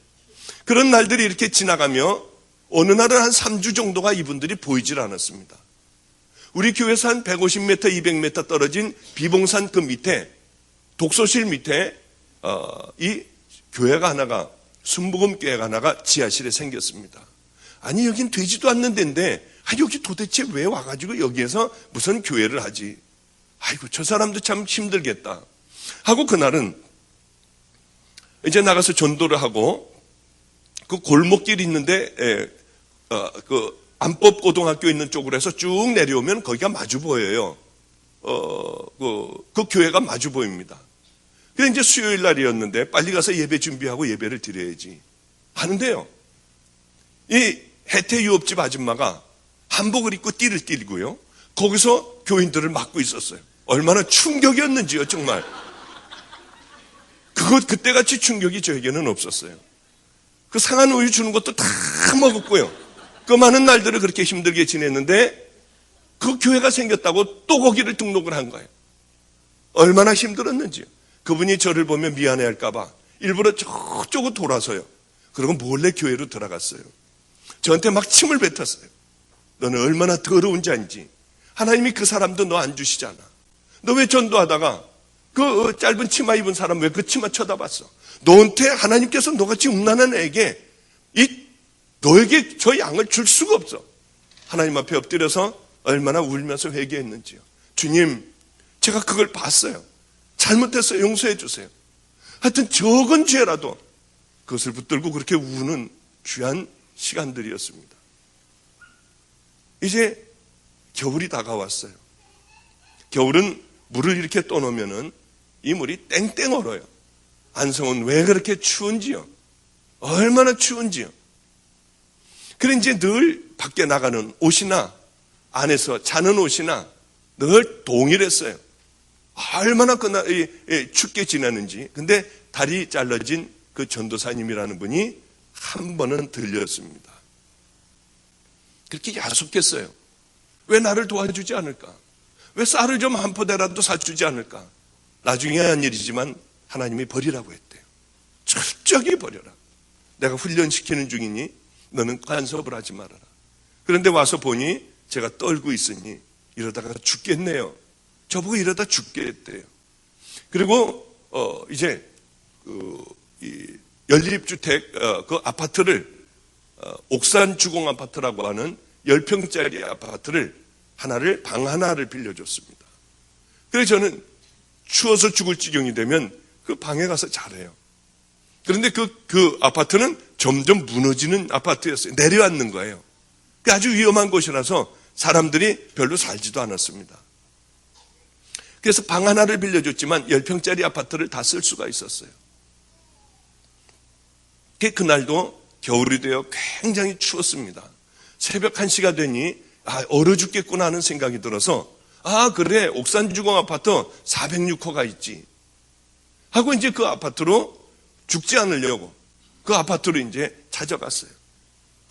그런 날들이 이렇게 지나가며 어느 날은 한 3주 정도가 이분들이 보이질 않았습니다. 우리 교회에서 한 150m, 200m 떨어진 비봉산 그 밑에 독서실 밑에 이 교회가 하나가 순복음 교회가 하나가 지하실에 생겼습니다. 아니 여긴 되지도 않는 데인데 여기 도대체 왜 와가지고 여기에서 무슨 교회를 하지? 아이고 저 사람도 참 힘들겠다 하고 그날은 이제 나가서 전도를 하고 그 골목길이 있는데 그 안법고등학교 있는 쪽으로 해서 쭉 내려오면 거기가 마주 보여요. 그 교회가 마주 보입니다. 그래 이제 수요일 날이었는데 빨리 가서 예배 준비하고 예배를 드려야지 하는데요. 이 혜태 유업집 아줌마가 한복을 입고 띠를 띠고요. 거기서 교인들을 맡고 있었어요. 얼마나 충격이었는지요, 정말. 그때같이 충격이 저에게는 없었어요. 그 상한 우유 주는 것도 다 먹었고요. 그 많은 날들을 그렇게 힘들게 지냈는데 그 교회가 생겼다고 또 거기를 등록을 한 거예요. 얼마나 힘들었는지요. 그분이 저를 보면 미안해할까봐 일부러 저쪽으로 돌아서요. 그리고 몰래 교회로 들어갔어요. 저한테 막 침을 뱉었어요. 너는 얼마나 더러운 자인지. 하나님이 그 사람도 너 안 주시잖아. 너 왜 전도하다가 그 짧은 치마 입은 사람 왜 그 치마 쳐다봤어? 너한테 하나님께서 너같이 음란한 애에게 너에게 저 양을 줄 수가 없어. 하나님 앞에 엎드려서 얼마나 울면서 회개했는지요. 주님, 제가 그걸 봤어요. 잘못했어요. 용서해 주세요. 하여튼 적은 죄라도 그것을 붙들고 그렇게 우는 귀한 시간들이었습니다. 이제 겨울이 다가왔어요. 겨울은 물을 이렇게 떠놓으면은 이 물이 땡땡 얼어요. 안성은 왜 그렇게 추운지요? 얼마나 추운지요? 그래 이제 늘 밖에 나가는 옷이나 안에서 자는 옷이나 늘 동일했어요. 얼마나 그날 춥게 지내는지. 근데 다리 잘라진 그 전도사님이라는 분이 한 번은 들렸습니다. 그렇게 야속했어요. 왜 나를 도와주지 않을까? 왜 쌀을 좀 한 포대라도 사주지 않을까? 나중에 한 일이지만 하나님이 버리라고 했대요. 철저히 버려라. 내가 훈련시키는 중이니 너는 간섭을 하지 말아라. 그런데 와서 보니 제가 떨고 있으니 이러다가 죽겠네요. 저보고 이러다 죽겠대요. 그리고 이제 이 연립주택 그 아파트를 옥산 주공 아파트라고 하는 10평짜리 아파트를 방 하나를 빌려줬습니다. 그래서 저는 추워서 죽을 지경이 되면 그 방에 가서 자래요. 그런데 그 아파트는 점점 무너지는 아파트였어요. 내려앉는 거예요. 아주 위험한 곳이라서 사람들이 별로 살지도 않았습니다. 그래서 방 하나를 빌려줬지만 10평짜리 아파트를 다 쓸 수가 있었어요. 그날도 겨울이 되어 굉장히 추웠습니다. 새벽 1시가 되니 얼어 죽겠구나 하는 생각이 들어서 그래 옥산주공 아파트 406호가 있지 하고 이제 그 아파트로 죽지 않으려고 그 아파트로 이제 찾아갔어요.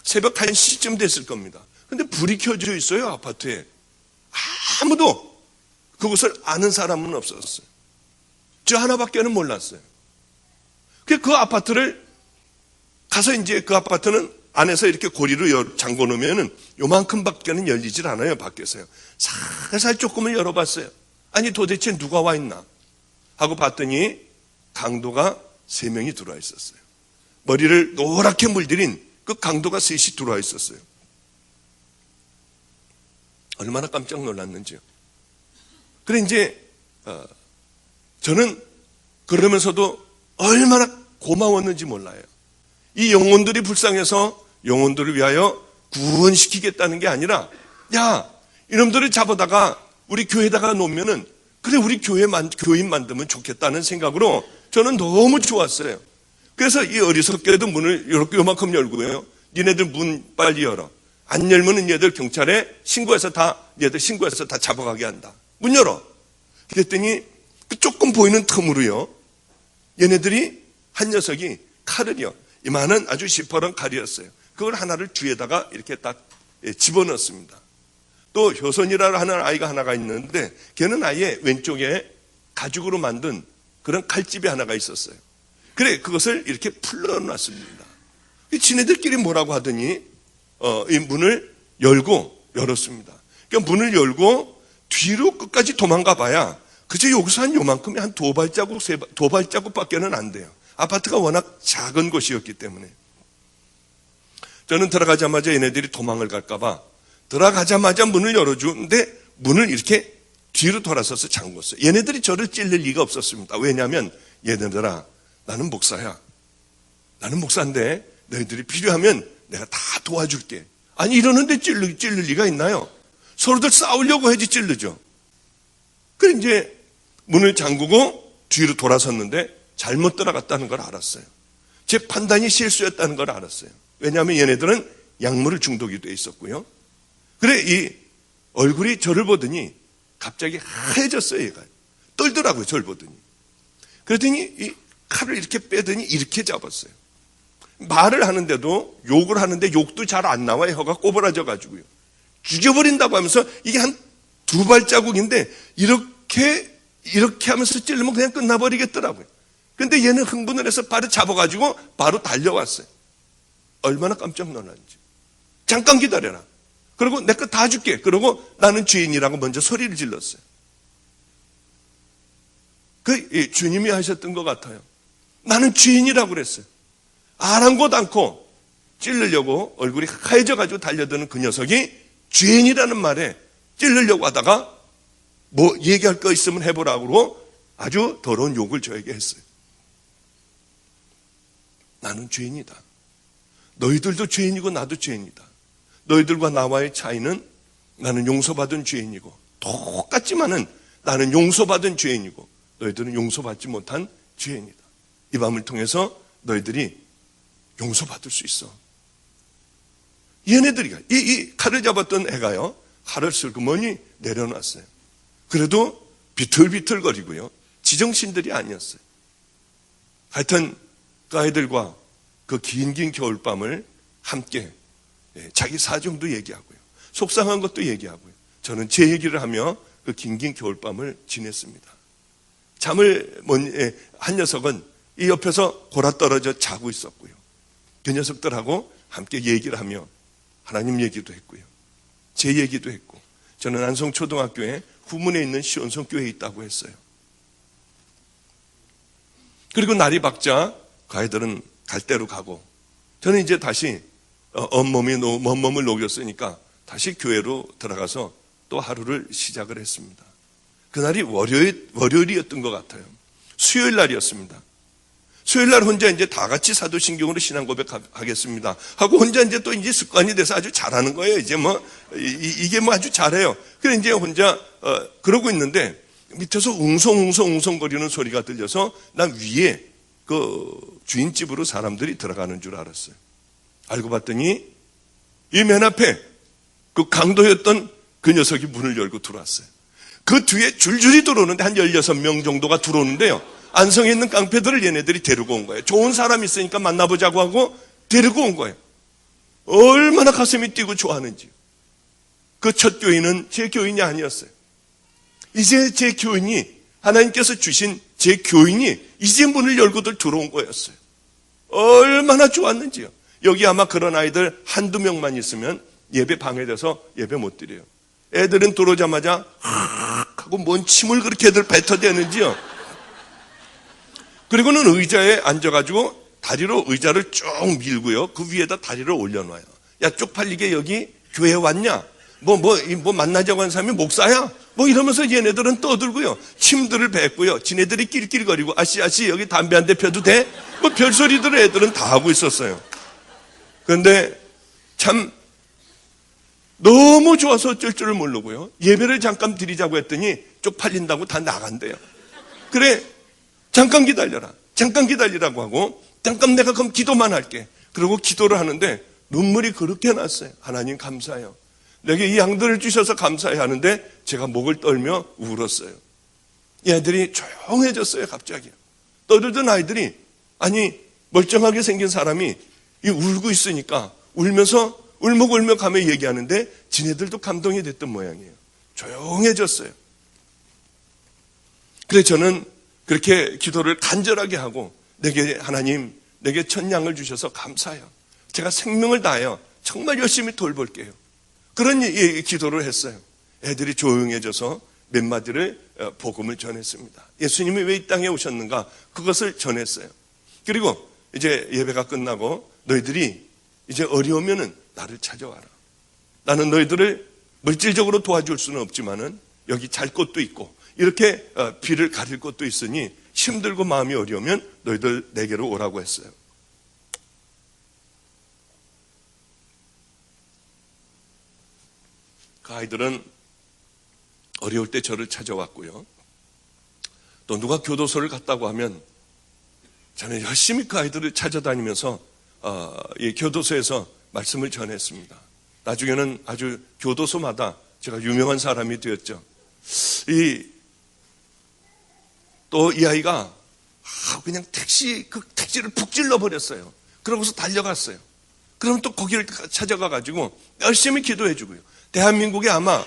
새벽 1시쯤 됐을 겁니다. 근데 불이 켜져 있어요. 아파트에. 아무도 그것을 아는 사람은 없었어요. 저 하나밖에는 몰랐어요. 그 아파트를 가서 이제 그 아파트는 안에서 이렇게 고리로 잠궈 놓으면은 요만큼 밖에는 열리질 않아요. 밖에서요. 살살 조금을 열어봤어요. 아니 도대체 누가 와 있나 하고 봤더니 강도가 3명이 들어와 있었어요. 머리를 노랗게 물들인 그 강도가 3이 들어와 있었어요. 얼마나 깜짝 놀랐는지요. 그래 이제 저는 그러면서도 얼마나 고마웠는지 몰라요. 이 영혼들이 불쌍해서 영혼들을 위하여 구원시키겠다는 게 아니라 이놈들을 잡아다가 우리 교회에다가 놓으면은 그래 우리 교인 만들면 좋겠다는 생각으로 저는 너무 좋았어요. 그래서 이 어리석게도 문을 이렇게 요만큼 열고요. 니네들 문 빨리 열어. 안 열면은 얘들 경찰에 신고해서 다 잡아가게 한다. 문 열어. 그랬더니 그 조금 보이는 틈으로요. 얘네들이 한 녀석이 칼을요. 이만한 아주 시퍼런 칼이었어요. 그걸 하나를 뒤에다가 이렇게 딱 집어넣습니다. 또 효선이라고 하는 아이가 하나가 있는데 걔는 아예 왼쪽에 가죽으로 만든 그런 칼집이 하나가 있었어요. 그래 그것을 이렇게 풀러놨습니다. 지네들끼리 뭐라고 하더니 이 문을 열었습니다. 그러니까 문을 열고 뒤로 끝까지 도망가 봐야 그저 여기서 한 요만큼이 한 두 발자국밖에는 안 돼요. 아파트가 워낙 작은 곳이었기 때문에. 저는 들어가자마자 얘네들이 도망을 갈까봐 들어가자마자 문을 열어주는데 문을 이렇게 뒤로 돌아서서 잠궜어요. 얘네들이 저를 찔릴 리가 없었습니다. 왜냐하면 얘네들아 나는 목사야. 나는 목사인데 너희들이 필요하면 내가 다 도와줄게. 아니 이러는데 찔릴 리가 있나요? 서로들 싸우려고 해야지 찔르죠. 그래 이제 문을 잠그고 뒤로 돌아섰는데 잘못 들어갔다는 걸 알았어요. 제 판단이 실수였다는 걸 알았어요. 왜냐하면 얘네들은 약물 중독이 돼 있었고요. 그래 이 얼굴이 저를 보더니 갑자기 하얘졌어요. 얘가 떨더라고요. 저를 보더니. 그랬더니 이 칼을 이렇게 빼더니 이렇게 잡았어요. 말을 하는데도 욕을 하는데 욕도 잘 안 나와요. 혀가 꼬부라져 가지고요. 죽여버린다고 하면서 이게 한 두 발자국인데 이렇게 하면서 찔르면 그냥 끝나버리겠더라고요. 근데 얘는 흥분을 해서 바로 잡아가지고 바로 달려왔어요. 얼마나 깜짝 놀랐는지. 잠깐 기다려라. 그리고 내 거 다 줄게. 그러고 나는 죄인이라고 먼저 소리를 질렀어요. 그 주님이 하셨던 것 같아요. 나는 죄인이라고 그랬어요. 아랑곳 않고 찔르려고 얼굴이 하얘져가지고 달려드는 그 녀석이 죄인이라는 말에 찔르려고 하다가 뭐 얘기할 거 있으면 해보라고 아주 더러운 욕을 저에게 했어요. 나는 죄인이다. 너희들도 죄인이고 나도 죄인이다. 너희들과 나와의 차이는 나는 용서받은 죄인이고 똑같지만은 나는 용서받은 죄인이고 너희들은 용서받지 못한 죄인이다. 이 밤을 통해서 너희들이 용서받을 수 있어. 얘네들이 이 칼을 잡았던 애가요. 칼을 슬그머니 내려놨어요. 그래도 비틀비틀거리고요. 지정신들이 아니었어요. 하여튼 그 아이들과 그 긴 겨울밤을 함께 자기 사정도 얘기하고요. 속상한 것도 얘기하고요. 저는 제 얘기를 하며 그 긴 겨울밤을 지냈습니다. 잠을 한 녀석은 이 옆에서 골아떨어져 자고 있었고요. 그 녀석들하고 함께 얘기를 하며 하나님 얘기도 했고요. 제 얘기도 했고 저는 안성초등학교에 후문에 있는 시온성교회에 있다고 했어요. 그리고 날이 밝자 그 아이들은 갈 대로 가고 저는 이제 다시 온몸을 녹였으니까 다시 교회로 들어가서 또 하루를 시작을 했습니다. 그날이 월요일이었던 것 같아요. 수요일 날이었습니다. 수요일 날 혼자 이제 다 같이 사도신경으로 신앙 고백하겠습니다 하고 혼자 이제 또 이제 습관이 돼서 아주 잘하는 거예요. 이제 이게 아주 잘해요. 그래 이제 혼자 그러고 있는데 밑에서 웅성거리는 소리가 들려서 난 위에 그 주인집으로 사람들이 들어가는 줄 알았어요. 알고 봤더니 이 맨 앞에 그 강도였던 그 녀석이 문을 열고 들어왔어요. 그 뒤에 줄줄이 들어오는데 한 16명 정도가 들어오는데요. 안성에 있는 깡패들을 얘네들이 데리고 온 거예요. 좋은 사람 있으니까 만나보자고 하고 데리고 온 거예요. 얼마나 가슴이 뛰고 좋아하는지. 그 첫 교인은 제 교인이 아니었어요. 이제 제 교인이 하나님께서 주신 제 교인이 이제 문을 열고들 들어온 거였어요. 얼마나 좋았는지요. 여기 아마 그런 아이들 한두 명만 있으면 예배 방해돼서 예배 못 드려요. 애들은 들어오자마자 하고 뭔 침을 그렇게 애들 뱉어대는지요. 그리고는 의자에 앉아가지고 다리로 의자를 쭉 밀고요. 그 위에다 다리를 올려놔요. 야, 쪽팔리게 여기 교회 왔냐? 뭐 만나자고 하는 사람이 목사야? 이러면서 얘네들은 떠들고요. 침들을 뱉고요. 지네들이 낄낄거리고 아씨 여기 담배 한 대 펴도 돼? 별소리들을 애들은 다 하고 있었어요. 그런데 참 너무 좋아서 어쩔 줄을 모르고요. 예배를 잠깐 드리자고 했더니 쪽팔린다고 다 나간대요. 그래 잠깐 기다려라. 잠깐 기다리라고 하고 잠깐 내가 그럼 기도만 할게. 그리고 기도를 하는데 눈물이 그렇게 났어요. 하나님 감사해요. 내게 이 양들을 주셔서 감사해야 하는데 제가 목을 떨며 울었어요. 얘들이 조용해졌어요. 갑자기. 떠들던 아이들이 아니 멀쩡하게 생긴 사람이 울고 있으니까 울면서 울먹울먹 가며 얘기하는데 지네들도 감동이 됐던 모양이에요. 조용해졌어요. 그래서 저는 그렇게 기도를 간절하게 하고 내게 하나님 내게 첫 양을 주셔서 감사해요. 제가 생명을 다하여 정말 열심히 돌볼게요. 그런 기도를 했어요. 애들이 조용해져서 몇 마디를 복음을 전했습니다. 예수님이 왜 이 땅에 오셨는가 그것을 전했어요. 그리고 이제 예배가 끝나고 너희들이 이제 어려우면은 나를 찾아와라. 나는 너희들을 물질적으로 도와줄 수는 없지만은 여기 잘 곳도 있고 이렇게 비를 가릴 곳도 있으니 힘들고 마음이 어려우면 너희들 내게로 오라고 했어요. 그 아이들은 어려울 때 저를 찾아왔고요. 또 누가 교도소를 갔다고 하면 저는 열심히 그 아이들을 찾아다니면서 이 교도소에서 말씀을 전했습니다. 나중에는 아주 교도소마다 제가 유명한 사람이 되었죠. 또 이 아이가 그냥 택시를 푹 찔러버렸어요. 그러고서 달려갔어요. 그럼 또 거기를 찾아가가지고 열심히 기도해주고요. 대한민국에 아마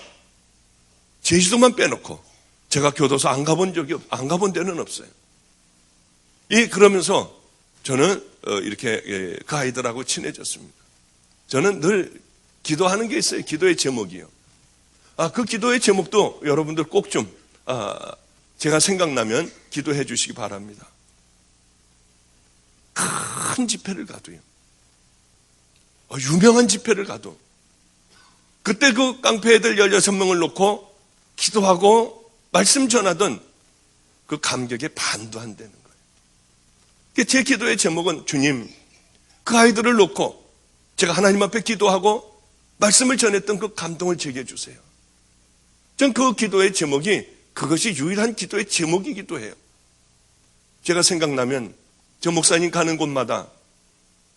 제주도만 빼놓고 제가 교도소 안 가본 데는 없어요. 그러면서 저는 이렇게 그 아이들하고 친해졌습니다. 저는 늘 기도하는 게 있어요. 기도의 제목이요. 그 기도의 제목도 여러분들 꼭 좀 제가 생각나면 기도해 주시기 바랍니다. 큰 집회를 가도요. 유명한 집회를 가도 그때 그 깡패 애들 16명을 놓고 기도하고 말씀 전하던 그 감격에 반도 안 되는 거예요. 제 기도의 제목은 주님, 그 아이들을 놓고 제가 하나님 앞에 기도하고 말씀을 전했던 그 감동을 제게 해주세요. 전 그 기도의 제목이 그것이 유일한 기도의 제목이기도 해요. 제가 생각나면 저 목사님 가는 곳마다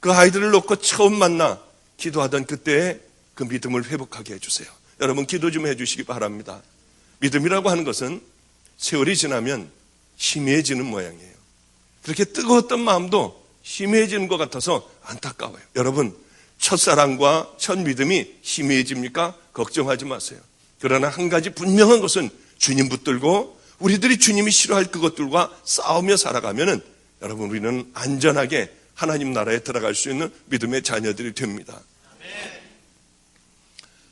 그 아이들을 놓고 처음 만나 기도하던 그때의 그 믿음을 회복하게 해주세요. 여러분 기도 좀 해주시기 바랍니다. 믿음이라고 하는 것은 세월이 지나면 희미해지는 모양이에요. 그렇게 뜨거웠던 마음도 희미해지는 것 같아서 안타까워요. 여러분 첫사랑과 첫 믿음이 희미해집니까? 걱정하지 마세요. 그러나 한 가지 분명한 것은 주님 붙들고 우리들이 주님이 싫어할 그것들과 싸우며 살아가면은 여러분 우리는 안전하게 하나님 나라에 들어갈 수 있는 믿음의 자녀들이 됩니다.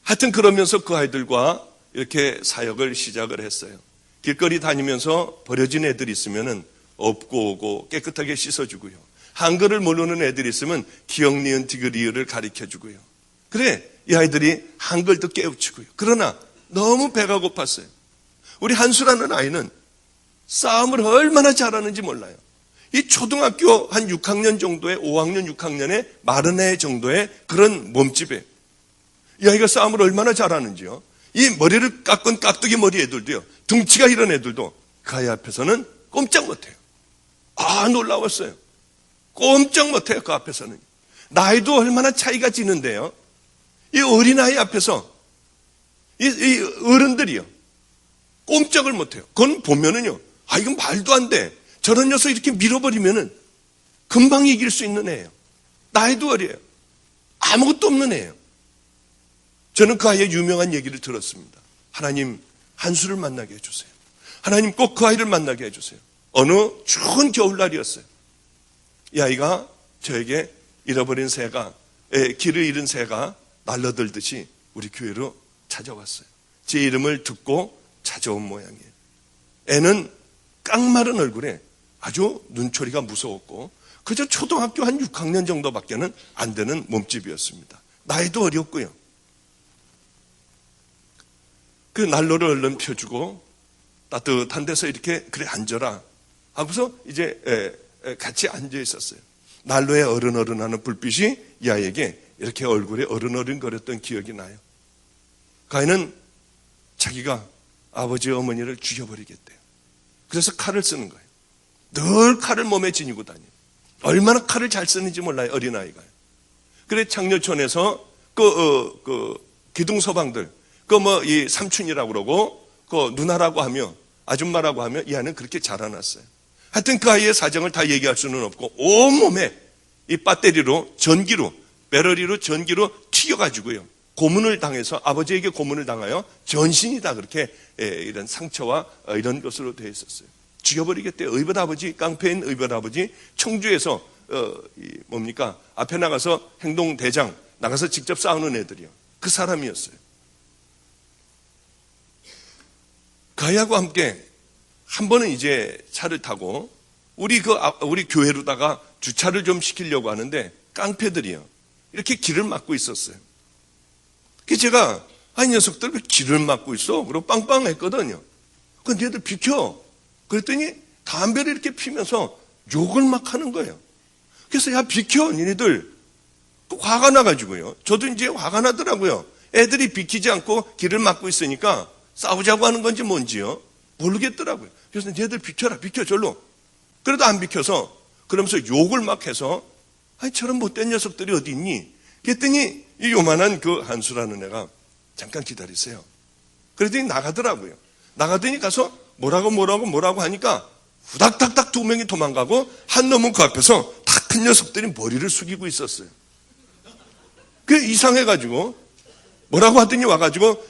하여튼 그러면서 그 아이들과 이렇게 사역을 시작을 했어요. 길거리 다니면서 버려진 애들이 있으면은 업고 오고 깨끗하게 씻어주고요. 한글을 모르는 애들이 있으면 기역, 니은, 디귿, 가르쳐주고요. 그래 이 아이들이 한글도 깨우치고요. 그러나 너무 배가 고팠어요. 우리 한수라는 아이는 싸움을 얼마나 잘하는지 몰라요. 이 초등학교 한 6학년 정도의 5학년 6학년의 마른 애 정도의 그런 몸집에 이 아이가 싸움을 얼마나 잘하는지요. 이 머리를 깎은 깍두기 머리 애들도요. 등치가 이런 애들도 그 아이 앞에서는 꼼짝 못해요. 놀라웠어요. 꼼짝 못해요. 그 앞에서는. 나이도 얼마나 차이가 지는데요. 이 어린아이 앞에서 이 어른들이요. 꼼짝을 못해요. 그건 보면은요. 이건 말도 안 돼. 저런 녀석 이렇게 밀어버리면은 금방 이길 수 있는 애예요. 나이도 어려요. 아무것도 없는 애예요. 저는 그 아이의 유명한 얘기를 들었습니다. 하나님 한수를 만나게 해주세요. 하나님 꼭 그 아이를 만나게 해주세요. 어느 추운 겨울날이었어요. 이 아이가 저에게 잃어버린 새가 길을 잃은 새가 날려들듯이 우리 교회로 찾아왔어요. 제 이름을 듣고 찾아온 모양이에요. 애는 깡마른 얼굴에 아주 눈초리가 무서웠고 그저 초등학교 한 6학년 정도밖에는 안 되는 몸집이었습니다. 나이도 어렸고요. 그 난로를 얼른 펴주고 따뜻한 데서 이렇게 그래 앉아라 하고서 이제 같이 앉아 있었어요. 난로에 어른어른하는 불빛이 이 아이에게 이렇게 얼굴에 어른어른거렸던 기억이 나요. 그 아이는 자기가 아버지 어머니를 죽여버리겠대요. 그래서 칼을 쓰는 거예요. 늘 칼을 몸에 지니고 다녀요. 얼마나 칼을 잘 쓰는지 몰라요, 어린아이가요. 그래, 장려촌에서 기둥서방들, 이 삼촌이라고 그러고, 누나라고 하며, 아줌마라고 하며, 이 아이는 그렇게 자라났어요. 하여튼 그 아이의 사정을 다 얘기할 수는 없고, 온몸에 이 배터리로, 배터리로 전기로 튀겨가지고요. 고문을 당해서, 아버지에게 고문을 당하여 전신이 다 그렇게 이런 상처와 이런 것으로 되어 있었어요. 죽여버리겠대요. 의붓아버지, 깡패인 의붓아버지, 청주에서, 앞에 나가서 행동대장, 나가서 직접 싸우는 애들이요. 그 사람이었어요. 그 아이하고 함께 한 번은 이제 차를 타고 우리 교회로다가 주차를 좀 시키려고 하는데 깡패들이요. 이렇게 길을 막고 있었어요. 그래서 제가 이 녀석들 왜 길을 막고 있어? 그러고 빵빵 했거든요. 근데 얘들 비켜. 그랬더니 담배를 이렇게 피면서 욕을 막 하는 거예요. 그래서 야 비켜 니네들. 화가 나가지고요. 저도 이제 화가 나더라고요. 애들이 비키지 않고 길을 막고 있으니까 싸우자고 하는 건지 뭔지요. 모르겠더라고요. 그래서 얘들 비켜라 비켜 절로. 그래도 안 비켜서 그러면서 욕을 막 해서 저런 못된 녀석들이 어디 있니? 그랬더니 이 요만한 그 한수라는 애가 잠깐 기다리세요. 그랬더니 나가더라고요. 나가더니 가서 뭐라고 하니까 후닥닥닥 두 명이 도망가고 한 놈은 그 앞에서 다 큰 녀석들이 머리를 숙이고 있었어요. 그게 이상해가지고 뭐라고 하더니 와가지고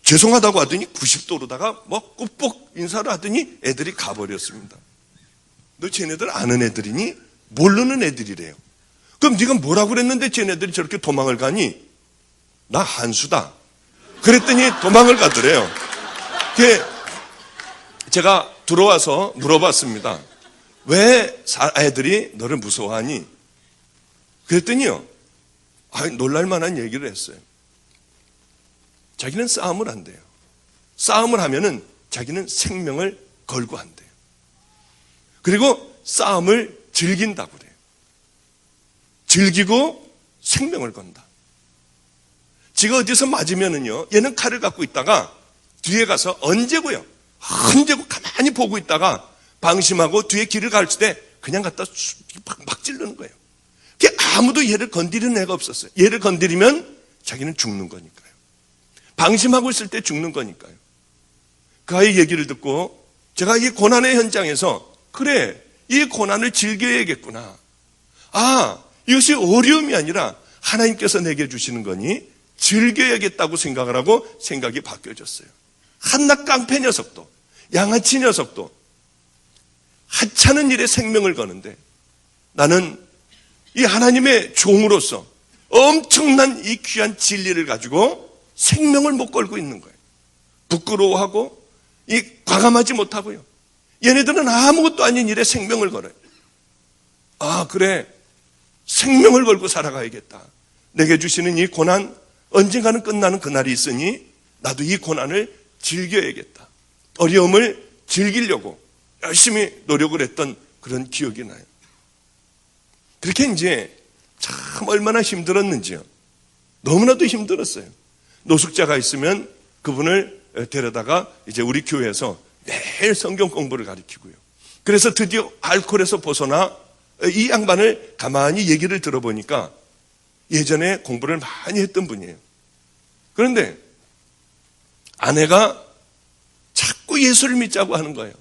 죄송하다고 하더니 90도로다가 꾹꾹 인사를 하더니 애들이 가버렸습니다. 너 쟤네들 아는 애들이니? 모르는 애들이래요. 그럼 네가 뭐라고 그랬는데 쟤네들이 저렇게 도망을 가니? 나 한수다. 그랬더니 도망을 가더래요. 제가 들어와서 물어봤습니다. 왜 애들이 너를 무서워하니? 그랬더니요. 놀랄만한 얘기를 했어요. 자기는 싸움을 한대요. 싸움을 하면은 자기는 생명을 걸고 한대요. 그리고 싸움을 즐긴다고 그래요. 즐기고 생명을 건다. 지가 어디서 맞으면은요, 얘는 칼을 갖고 있다가 뒤에 가서 언제고 가만히 보고 있다가 방심하고 뒤에 길을 갈 때 그냥 갖다 막 찌르는 거예요. 아무도 얘를 건드리는 애가 없었어요. 얘를 건드리면 자기는 죽는 거니까요. 방심하고 있을 때 죽는 거니까요. 그 아이 얘기를 듣고 제가 이 고난의 현장에서 그래, 이 고난을 즐겨야겠구나. 이것이 어려움이 아니라 하나님께서 내게 주시는 거니 즐겨야겠다고 생각을 하고 생각이 바뀌어졌어요. 한낱 깡패 녀석도 양아치 녀석도 하찮은 일에 생명을 거는데 나는 이 하나님의 종으로서 엄청난 이 귀한 진리를 가지고 생명을 못 걸고 있는 거예요. 부끄러워하고 과감하지 못하고요. 얘네들은 아무것도 아닌 일에 생명을 걸어요. 그래, 생명을 걸고 살아가야겠다. 내게 주시는 이 고난 언젠가는 끝나는 그날이 있으니 나도 이 고난을 즐겨야겠다. 어려움을 즐기려고 열심히 노력을 했던 그런 기억이 나요. 그렇게 이제 참 얼마나 힘들었는지요. 너무나도 힘들었어요. 노숙자가 있으면 그분을 데려다가 이제 우리 교회에서 매일 성경 공부를 가르치고요. 그래서 드디어 알코올에서 벗어나 이 양반을 가만히 얘기를 들어보니까 예전에 공부를 많이 했던 분이에요. 그런데 아내가 자꾸 예수를 믿자고 하는 거예요.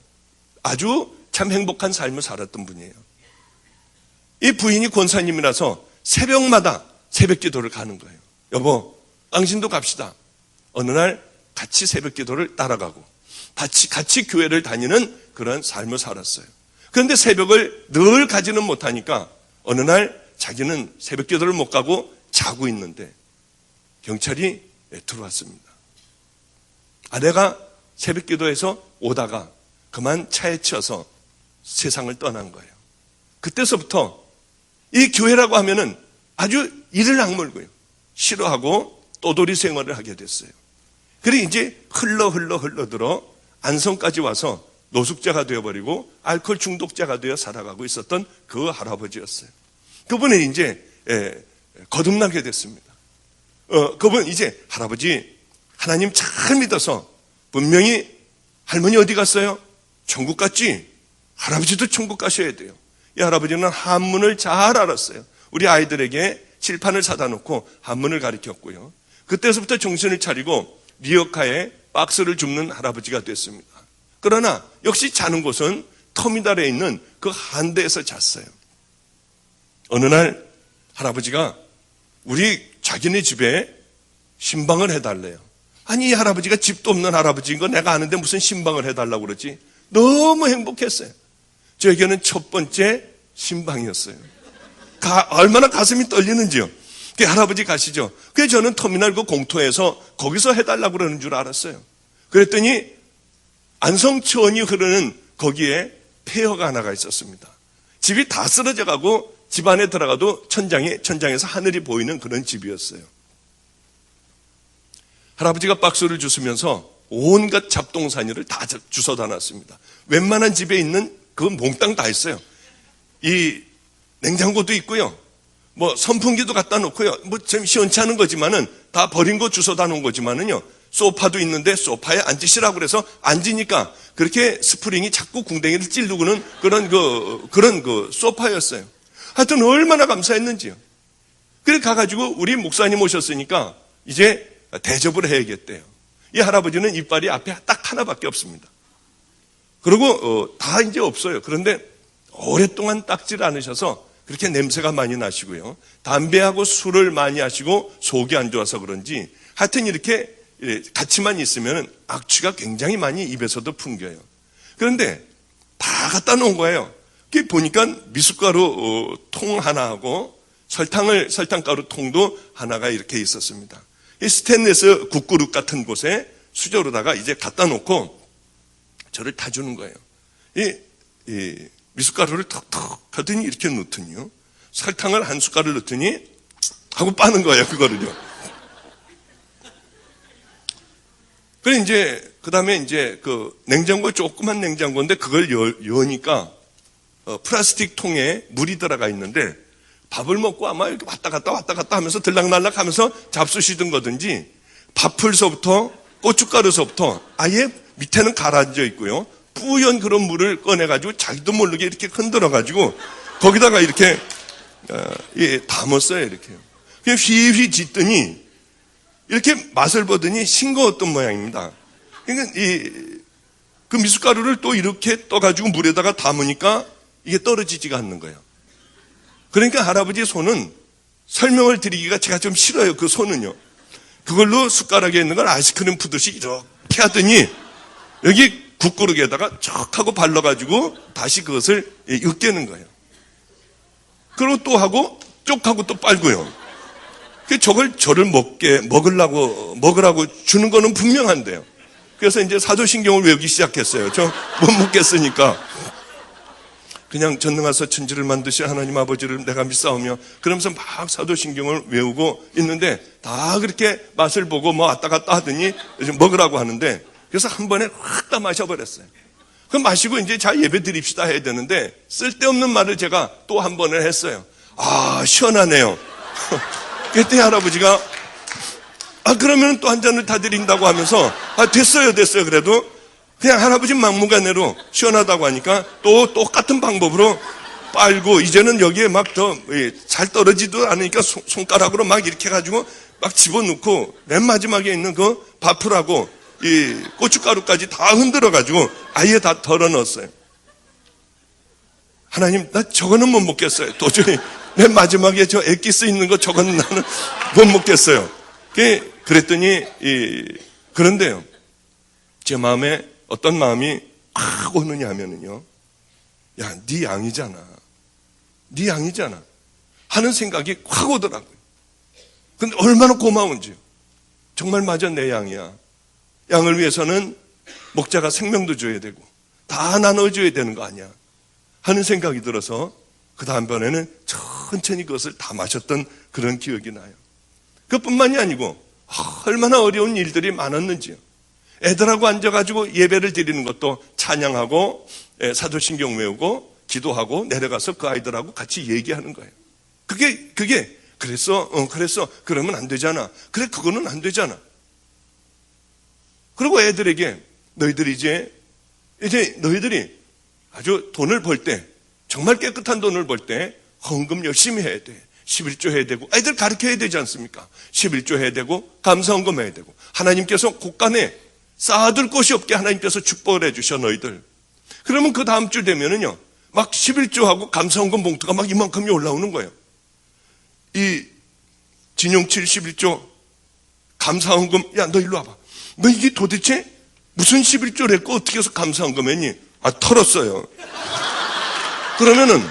아주 참 행복한 삶을 살았던 분이에요. 이 부인이 권사님이라서 새벽마다 새벽 기도를 가는 거예요. 여보, 당신도 갑시다. 어느 날 같이 새벽 기도를 따라가고 같이 교회를 다니는 그런 삶을 살았어요. 그런데 새벽을 늘 가지는 못하니까 어느 날 자기는 새벽 기도를 못 가고 자고 있는데 경찰이 들어왔습니다. 아내가 새벽 기도에서 오다가 그만 차에 치여서 세상을 떠난 거예요. 그때서부터 이 교회라고 하면은 아주 이를 악물고요. 싫어하고 떠돌이 생활을 하게 됐어요. 그래 이제 흘러 안성까지 와서 노숙자가 되어버리고 알코올 중독자가 되어 살아가고 있었던 그 할아버지였어요. 그분은 이제 거듭나게 됐습니다. 그분 이제 할아버지 하나님 잘 믿어서 분명히 할머니 어디 갔어요? 천국 갔지? 할아버지도 천국 가셔야 돼요. 이 할아버지는 한문을 잘 알았어요. 우리 아이들에게 칠판을 사다 놓고 한문을 가르쳤고요. 그때서부터 정신을 차리고 리어카에 박스를 줍는 할아버지가 됐습니다. 그러나 역시 자는 곳은 터미널에 있는 그 한대에서 잤어요. 어느 날 할아버지가 우리 자기네 집에 신방을 해달래요. 아니, 이 할아버지가 집도 없는 할아버지인 거 내가 아는데 무슨 신방을 해달라고 그러지? 너무 행복했어요. 저에게는 첫 번째 신방이었어요. 얼마나 가슴이 떨리는지요. 그 할아버지 가시죠. 그래서 저는 터미널 그 공터에서 거기서 해달라고 그러는 줄 알았어요. 그랬더니 안성천이 흐르는 거기에 폐허가 하나가 있었습니다. 집이 다 쓰러져 가고 집 안에 들어가도 천장에서 하늘이 보이는 그런 집이었어요. 할아버지가 박스를 주시면서 온갖 잡동사니를 다 주워다 놨습니다. 웬만한 집에 있는 그 몽땅 다 있어요. 이 냉장고도 있고요. 뭐 선풍기도 갖다 놓고요. 뭐 좀 시원치 않은 거지만은 다 버린 거 주워다 놓은 거지만은요. 소파도 있는데 소파에 앉으시라고 그래서 앉으니까 그렇게 스프링이 자꾸 궁뎅이를 찌르고는 그런 소파였어요. 하여튼 얼마나 감사했는지요. 그래 가가지고 우리 목사님 오셨으니까 이제 대접을 해야겠대요. 이 할아버지는 이빨이 앞에 딱 하나밖에 없습니다. 그리고 다 이제 없어요. 그런데 오랫동안 닦질 않으셔서 그렇게 냄새가 많이 나시고요. 담배하고 술을 많이 하시고 속이 안 좋아서 그런지 하여튼 이렇게 같이만 있으면 악취가 굉장히 많이 입에서도 풍겨요. 그런데 다 갖다 놓은 거예요. 그게 보니까 미숫가루 통 하나하고 설탕가루 통도 하나가 이렇게 있었습니다. 이 스테인리스 국그릇 같은 곳에 수저로다가 이제 갖다 놓고 저를 타주는 거예요. 이 미숫가루를 턱턱 하더니 이렇게 넣더니요. 설탕을 한 숟갈을 넣더니 하고 빠는 거예요, 그거를요. 그래 이제 그다음에 이제 그 냉장고 조그만 냉장고인데 그걸 여니까 플라스틱 통에 물이 들어가 있는데 밥을 먹고 아마 이렇게 왔다 갔다 하면서 들락날락 하면서 잡수시던 거든지 밥풀서부터 고춧가루서부터 아예 밑에는 가라앉아 있고요. 뿌연 그런 물을 꺼내가지고 자기도 모르게 이렇게 흔들어가지고 거기다가 이렇게 담았어요. 이렇게. 그냥 휘휘 짓더니 이렇게 맛을 보더니 싱거웠던 모양입니다. 그러니까 그 미숫가루를 또 이렇게 떠가지고 물에다가 담으니까 이게 떨어지지가 않는 거예요. 그러니까 할아버지의 손은 설명을 드리기가 제가 좀 싫어요. 그 손은요. 그걸로 숟가락에 있는 걸 아이스크림 푸듯이 이렇게 하더니 여기 국그릇에다가 척 하고 발라가지고 다시 그것을 으깨는 거예요. 그리고 또 하고 쪽 하고 또 빨고요. 저를 먹으라고 주는 거는 분명한데요. 그래서 이제 사도신경을 외우기 시작했어요. 저 못 먹겠으니까. 그냥 전능하사 천지를 만드신 하나님 아버지를 내가 믿사오며 그러면서 막 사도신경을 외우고 있는데 다 그렇게 맛을 보고 뭐 왔다 갔다 하더니 먹으라고 하는데 그래서 한 번에 확 다 마셔버렸어요. 그럼 마시고 이제 자 예배 드립시다 해야 되는데 쓸데없는 말을 제가 또 한 번을 했어요. 아, 시원하네요. 그때 할아버지가 그러면 또 한 잔을 다 드린다고 하면서 됐어요. 그래도 그냥 할아버지 막무가내로 시원하다고 하니까 또 똑같은 방법으로 빨고 이제는 여기에 막 더 잘 떨어지도 않으니까 손가락으로 막 이렇게 해가지고 막 집어넣고 맨 마지막에 있는 그 밥풀하고 이 고춧가루까지 다 흔들어가지고 아예 다 덜어 넣었어요. 하나님, 나 저거는 못 먹겠어요. 도저히 맨 마지막에 저 엑기스 있는 거 저거는 나는 못 먹겠어요. 그랬더니 그런데요. 제 마음에 어떤 마음이 확 오느냐 하면은요. 야, 네 양이잖아. 하는 생각이 확 오더라고요. 근데 얼마나 고마운지요. 정말 맞아, 내 양이야. 양을 위해서는 목자가 생명도 줘야 되고 다 나눠줘야 되는 거 아니야 하는 생각이 들어서 그 다음번에는 천천히 그것을 다 마셨던 그런 기억이 나요. 그뿐만이 아니고 얼마나 어려운 일들이 많았는지요. 애들하고 앉아가지고 예배를 드리는 것도 찬양하고 사도신경 외우고 기도하고 내려가서 그 아이들하고 같이 얘기하는 거예요. 그게 그랬어 그러면 안 되잖아. 그래 그거는 안 되잖아. 그리고 애들에게 너희들이 이제 너희들이 아주 돈을 벌 때, 정말 깨끗한 돈을 벌 때 헌금 열심히 해야 돼. 11조 해야 되고, 아이들 가르쳐야 되지 않습니까? 11조 해야 되고, 감사헌금 해야 되고, 하나님께서 곳간에 쌓아둘 곳이 없게 하나님께서 축복을 해주셔, 너희들. 그러면 그 다음 주 되면은요, 막 11조하고 감사헌금 봉투가 막 이만큼이 올라오는 거예요. 이 진용칠 11조, 감사헌금, 야, 너 일로 와봐. 너 이게 도대체 무슨 11조랬고 어떻게 해서 감사헌금 했니? 아, 털었어요. 그러면은,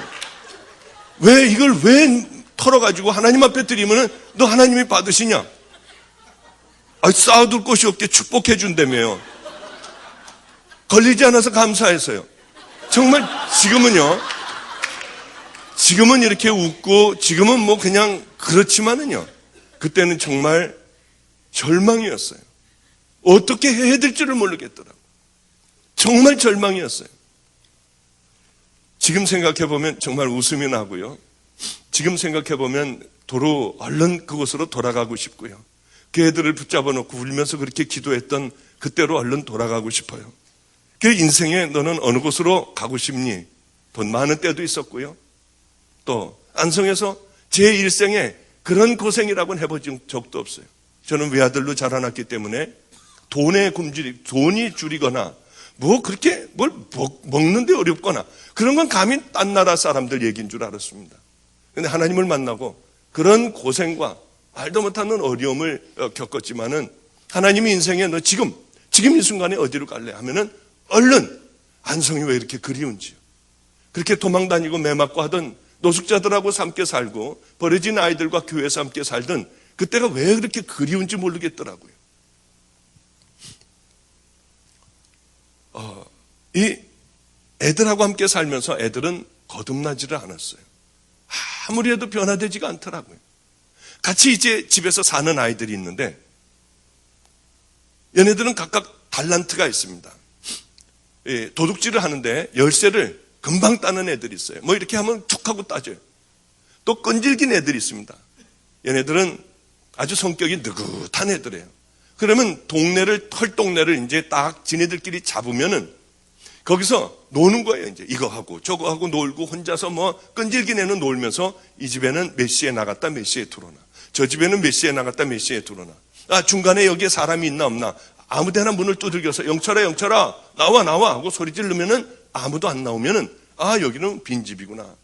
이걸 왜 털어가지고 하나님 앞에 드리면은 너 하나님이 받으시냐? 아, 쌓아둘 곳이 없게 축복해 준다며요. 걸리지 않아서 감사해서요. 정말 지금은 이렇게 웃고 지금은 뭐 그냥 그렇지만은요, 그때는 정말 절망이었어요. 어떻게 해야 될 줄을 모르겠더라고요. 정말 절망이었어요. 지금 생각해보면 정말 웃음이 나고요. 지금 생각해보면 도로 얼른 그곳으로 돌아가고 싶고요. 그 애들을 붙잡아 놓고 울면서 그렇게 기도했던 그때로 얼른 돌아가고 싶어요. 그 인생에 너는 어느 곳으로 가고 싶니? 돈 많은 때도 있었고요. 또 안성에서 제 일생에 그런 고생이라고는 해본 적도 없어요. 저는 외아들로 자라났기 때문에 돈이 줄이거나 뭐 그렇게 뭘 먹는데 어렵거나 그런 건 감히 딴 나라 사람들 얘기인 줄 알았습니다. 근데 하나님을 만나고 그런 고생과 말도 못하는 어려움을 겪었지만은 하나님이 인생에 너 지금 이 순간에 어디로 갈래 하면은 얼른 안성이 왜 이렇게 그리운지요. 그렇게 도망다니고 매 맞고 하던 노숙자들하고 함께 살고 버려진 아이들과 교회에서 함께 살던 그때가 왜 그렇게 그리운지 모르겠더라고요. 이 애들하고 함께 살면서 애들은 거듭나지를 않았어요. 아무리 해도 변화되지가 않더라고요. 같이 이제 집에서 사는 아이들이 있는데 얘네들은 각각 달란트가 있습니다. 도둑질을 하는데 열쇠를 금방 따는 애들이 있어요. 뭐 이렇게 하면 툭 하고 따져요. 또 끈질긴 애들이 있습니다. 얘네들은 아주 성격이 느긋한 애들이에요. 그러면 털동네를 이제 딱 지네들끼리 잡으면은 거기서 노는 거예요. 이제 이거 하고 저거 하고 놀고 혼자서 뭐 끈질긴 애는 놀면서 이 집에는 몇 시에 나갔다 몇 시에 들어오나, 저 집에는 몇 시에 나갔다 몇 시에 들어오나, 중간에 여기에 사람이 있나 없나, 아무데나 문을 두들겨서 영철아 나와 하고 소리 지르면은 아무도 안 나오면은 여기는 빈집이구나.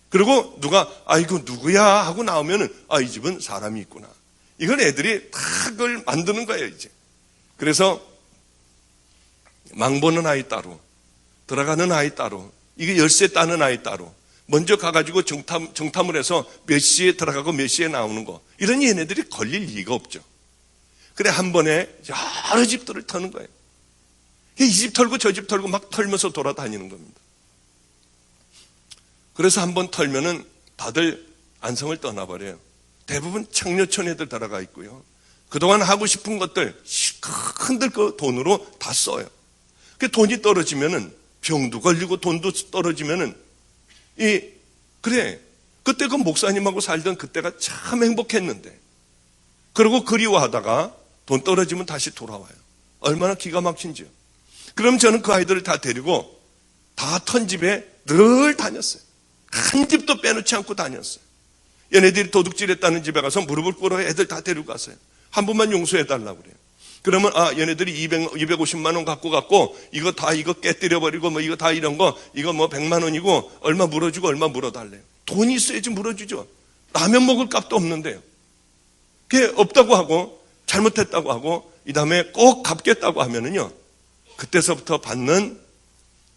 그리고 누가 이거 누구야 하고 나오면은 이 집은 사람이 있구나. 이걸 애들이 다 그걸 만드는 거예요. 이제 그래서 망보는 아이 따로, 들어가는 아이 따로, 이게 열쇠 따는 아이 따로, 먼저 가가지고 정탐을 해서 몇 시에 들어가고 몇 시에 나오는 거, 이런 얘네들이 걸릴 리가 없죠. 그래 한 번에 여러 집들을 터는 거예요. 이 집 털고 저 집 털고 막 털면서 돌아다니는 겁니다. 그래서 한 번 털면은 다들 안성을 떠나버려요. 대부분 창녀촌 애들 들어가 있고요. 그동안 하고 싶은 것들 흔들 그 돈으로 다 써요. 그 돈이 떨어지면은 병도 걸리고 돈도 떨어지면은 그때 그 목사님하고 살던 그때가 참 행복했는데, 그리고 그리워하다가 돈 떨어지면 다시 돌아와요. 얼마나 기가 막힌지요. 그럼 저는 그 아이들을 다 데리고 다 턴 집에 늘 다녔어요. 한 집도 빼놓지 않고 다녔어요. 얘네들이 도둑질했다는 집에 가서 무릎을 꿇어 애들 다 데리고 갔어요. 한 번만 용서해달라고 그래요. 그러면 얘네들이 250만 원 갖고 이거 깨뜨려버리고 뭐 이거 다 이런 거 이거 뭐 100만 원이고 얼마 물어주고 얼마 물어달래요. 돈이 있어야지 물어주죠. 라면 먹을 값도 없는데요. 그게 없다고 하고 잘못했다고 하고 이 다음에 꼭 갚겠다고 하면은요, 그때서부터 받는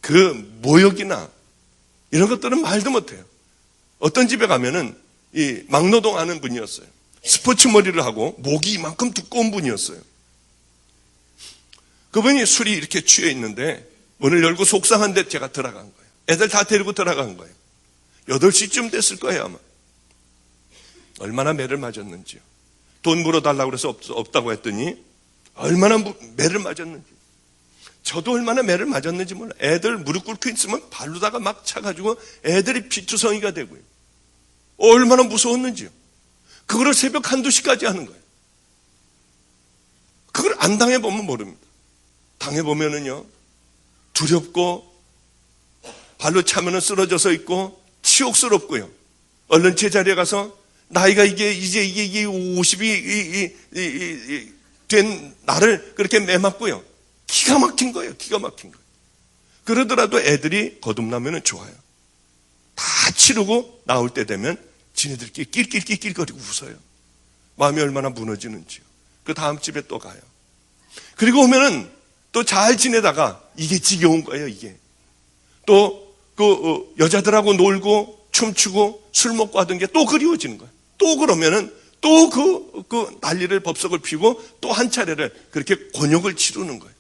그 모욕이나 이런 것들은 말도 못해요. 어떤 집에 가면은 이 막노동 하는 분이었어요. 스포츠 머리를 하고 목이 이만큼 두꺼운 분이었어요. 그분이 술이 이렇게 취해 있는데 문을 열고 속상한데 제가 들어간 거예요. 애들 다 데리고 들어간 거예요. 8시쯤 됐을 거예요 아마. 얼마나 매를 맞았는지요. 돈 물어달라고 그래서 없다고 했더니 얼마나 매를 맞았는지. 저도 얼마나 매를 맞았는지 몰라. 애들 무릎 꿇고 있으면 발로다가 막 차가지고 애들이 피투성이가 되고요. 얼마나 무서웠는지요. 그거를 새벽 1-2시까지 하는 거예요. 그걸 안 당해보면 모릅니다. 당해보면은요, 두렵고 발로 차면은 쓰러져서 있고 치욕스럽고요. 얼른 제자리에 가서 나이가 이제 50이 된 나를 그렇게 매맞고요. 기가 막힌 거예요. 기가 막힌 거예요. 그러더라도 애들이 거듭나면 좋아요. 다 치르고 나올 때 되면 지네들끼리 낄낄거리고 웃어요. 마음이 얼마나 무너지는지요. 그 다음 집에 또 가요. 그리고 오면은 또 잘 지내다가 이게 지겨운 거예요, 이게. 또 그 여자들하고 놀고 춤추고 술 먹고 하던 게 또 그리워지는 거예요. 또 그러면은 또 그 난리를 법석을 피우고 또 한 차례를 그렇게 곤욕을 치르는 거예요.